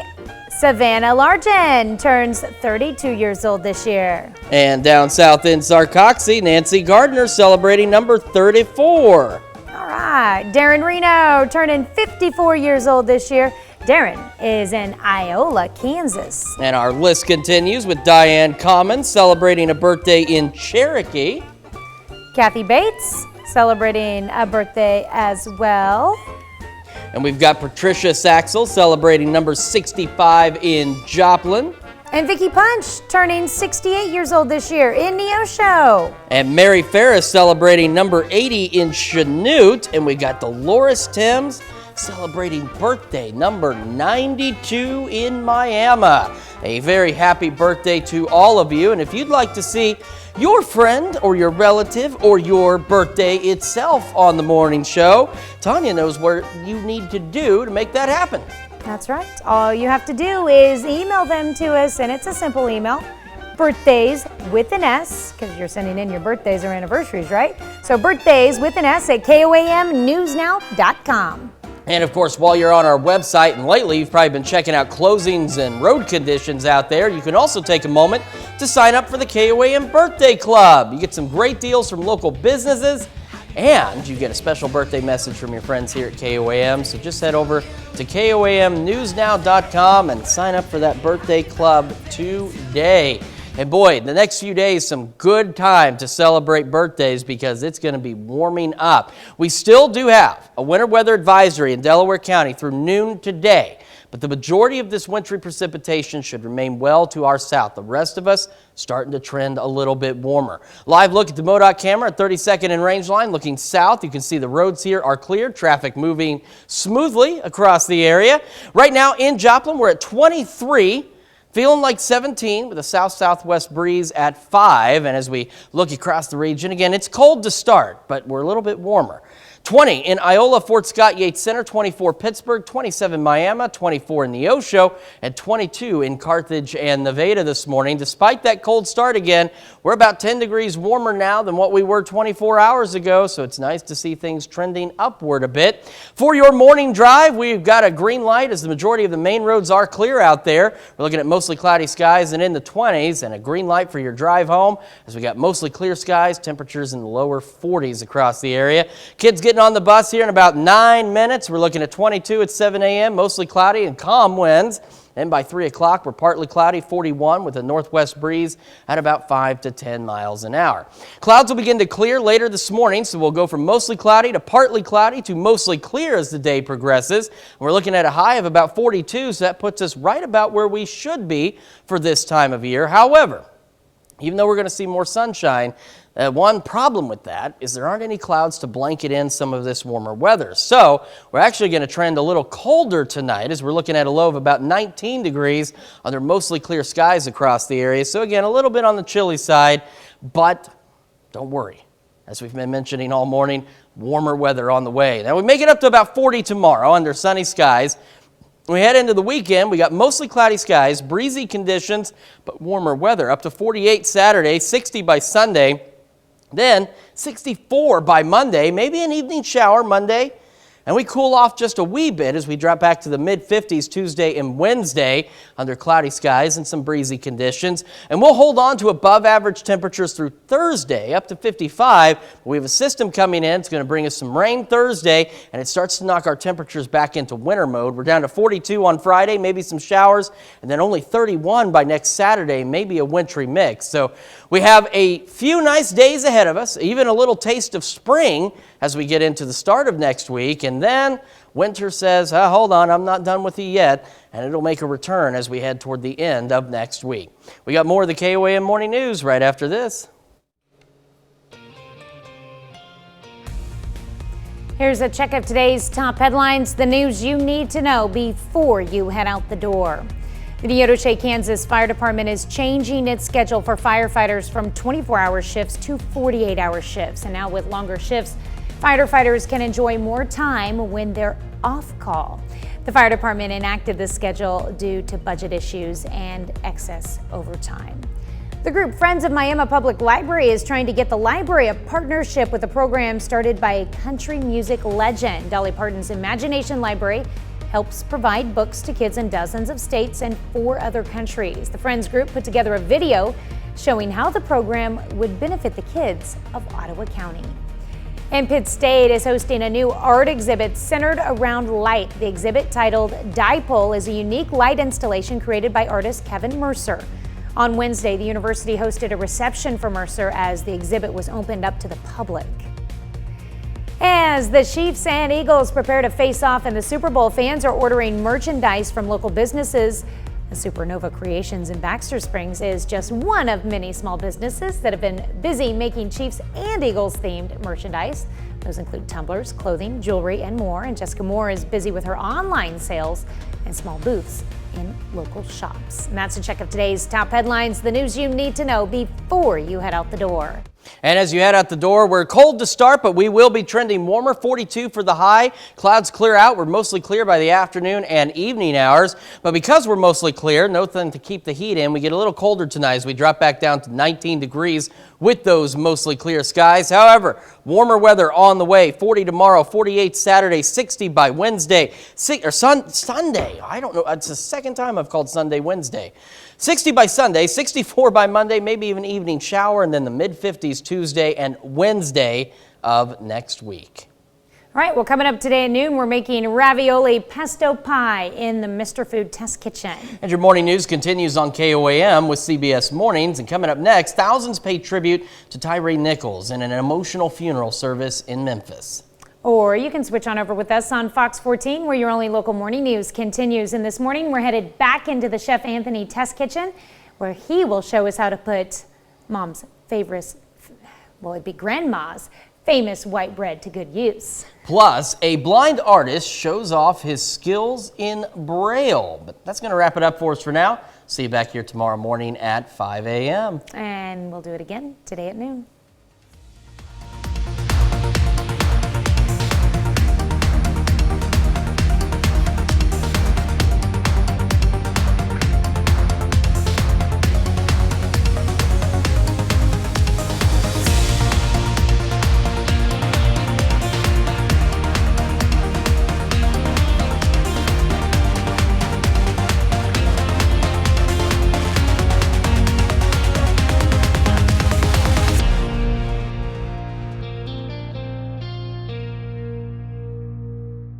S1: Savannah Largen turns 32 years old this year.
S2: And down south in Sarcoxy, Nancy Gardner celebrating number 34.
S1: All right, Darren Reno turning 54 years old this year. Darren is in Iola, Kansas.
S2: And our list continues with Diane Commons celebrating a birthday in Cherokee.
S1: Kathy Bates celebrating a birthday as well.
S2: And we've got Patricia Saxel celebrating number 65 in Joplin.
S1: And Vicki Punch turning 68 years old this year in Neosho.
S2: And Mary Ferris celebrating number 80 in Chanute. And we got Dolores Timms celebrating birthday number 92 in Miami. A very happy birthday to all of you. And if you'd like to see your friend or your relative or your birthday itself on the morning show, Tanya knows what you need to do to make that happen.
S1: That's right. All you have to do is email them to us, and it's a simple email. Birthdays with an S, because you're sending in your birthdays or anniversaries, right? So birthdays with an S at KOAMnewsnow.com.
S2: And of course, while you're on our website, and lately you've probably been checking out closings and road conditions out there, you can also take a moment to sign up for the KOAM Birthday Club. You get some great deals from local businesses, and you get a special birthday message from your friends here at KOAM. So just head over to KOAMnewsnow.com and sign up for that birthday club today. And boy, the next few days, some good time to celebrate birthdays because it's going to be warming up. We still do have a winter weather advisory in Delaware County through noon today, but the majority of this wintry precipitation should remain well to our south. The rest of us starting to trend a little bit warmer. Live look at the MoDOT camera at 32nd and Rangeline. Looking south, you can see the roads here are clear. Traffic moving smoothly across the area. Right now in Joplin, we're at 23. Feeling like 17 with a south-southwest breeze at 5. And as we look across the region, again, it's cold to start, but we're a little bit warmer. 20 in Iola, Fort Scott, Yates Center, 24 Pittsburgh, 27 Miami, 24 in Neosho, and 22 in Carthage and Nevada this morning. Despite that cold start again, we're about 10 degrees warmer now than what we were 24 hours ago, so it's nice to see things trending upward a bit. For your morning drive, we've got a green light as the majority of the main roads are clear out there. We're looking at mostly cloudy skies and in the 20s, and a green light for your drive home as we got mostly clear skies, temperatures in the lower 40s across the area. Kids getting on the bus here in about 9 minutes. We're looking at 22 at 7 a.m., mostly cloudy and calm winds. Then by 3 o'clock, we're partly cloudy, 41 with a northwest breeze at about 5 to 10 miles an hour. Clouds will begin to clear later this morning, so we'll go from mostly cloudy to partly cloudy to mostly clear as the day progresses. We're looking at a high of about 42, so that puts us right about where we should be for this time of year. However, even though we're going to see more sunshine, one problem with that is there aren't any clouds to blanket in some of this warmer weather. So we're actually going to trend a little colder tonight as we're looking at a low of about 19 degrees under mostly clear skies across the area. So again, a little bit on the chilly side, but don't worry. As we've been mentioning all morning, warmer weather on the way. Now we make it up to about 40 tomorrow under sunny skies. We head into the weekend, we got mostly cloudy skies, breezy conditions, but warmer weather. Up to 48 Saturday, 60 by Sunday. Then 64 by Monday, maybe an evening shower Monday, and we cool off just a wee bit as we drop back to the mid-50s Tuesday and Wednesday under cloudy skies and some breezy conditions. And we'll hold on to above average temperatures through Thursday up to 55. We have a system coming in. It's going to bring us some rain Thursday, and it starts to knock our temperatures back into winter mode. We're down to 42 on Friday, maybe some showers, and then only 31 by next Saturday, maybe a wintry mix. So we have a few nice days ahead of us, even a little taste of spring as we get into the start of next week. And then winter says, hold on, I'm not done with you yet. And it'll make a return as we head toward the end of next week. We got more of the KOAM Morning News right after this.
S1: Here's a check of today's top headlines, the news you need to know before you head out the door. The Neodesha, Kansas Fire Department is changing its schedule for firefighters from 24-hour shifts to 48-hour shifts. And now with longer shifts, firefighters can enjoy more time when they're off call. The fire department enacted this schedule due to budget issues and excess overtime. The group Friends of Miami Public Library is trying to get the library a partnership with a program started by country music legend. Dolly Parton's Imagination Library helps provide books to kids in dozens of states and 4 other countries. The Friends group put together a video showing how the program would benefit the kids of Ottawa County. And Pitt State is hosting a new art exhibit centered around light. The exhibit, titled Dipole, is a unique light installation created by artist Kevin Mercer. On Wednesday, the university hosted a reception for Mercer as the exhibit was opened up to the public. As the Chiefs and Eagles prepare to face off in the Super Bowl, fans are ordering merchandise from local businesses. The Supernova Creations in Baxter Springs is just one of many small businesses that have been busy making Chiefs and Eagles themed merchandise. Those include tumblers, clothing, jewelry, and more. And Jessica Moore is busy with her online sales and small booths in local shops. And that's a check of today's top headlines, the news you need to know before you head out the door.
S2: And as you head out the door, we're cold to start, but we will be trending warmer, 42 for the high. Clouds clear out. We're mostly clear by the afternoon and evening hours. But because we're mostly clear, nothing to keep the heat in, we get a little colder tonight as we drop back down to 19 degrees with those mostly clear skies. However, warmer weather on the way. 40 tomorrow, 48 Saturday, 60 by Wednesday, Sunday. I don't know. It's the second time I've called Sunday Wednesday. 60 by Sunday, 64 by Monday, maybe even evening shower, and then the mid-50s Tuesday and Wednesday of next week.
S1: All right, well, coming up today at noon, we're making ravioli pesto pie in the Mr. Food Test Kitchen.
S2: And your morning news continues on KOAM with CBS Mornings. And coming up next, thousands pay tribute to Tyree Nichols in an emotional funeral service in Memphis.
S1: Or you can switch on over with us on Fox 14, where your only local morning news continues. And this morning, we're headed back into the Chef Anthony Test Kitchen, where he will show us how to put Mom's favorite, well, it'd be Grandma's famous white bread to good use.
S2: Plus, a blind artist shows off his skills in Braille. But that's going to wrap it up for us for now. See you back here tomorrow morning at 5 a.m.
S1: And we'll do it again today at noon.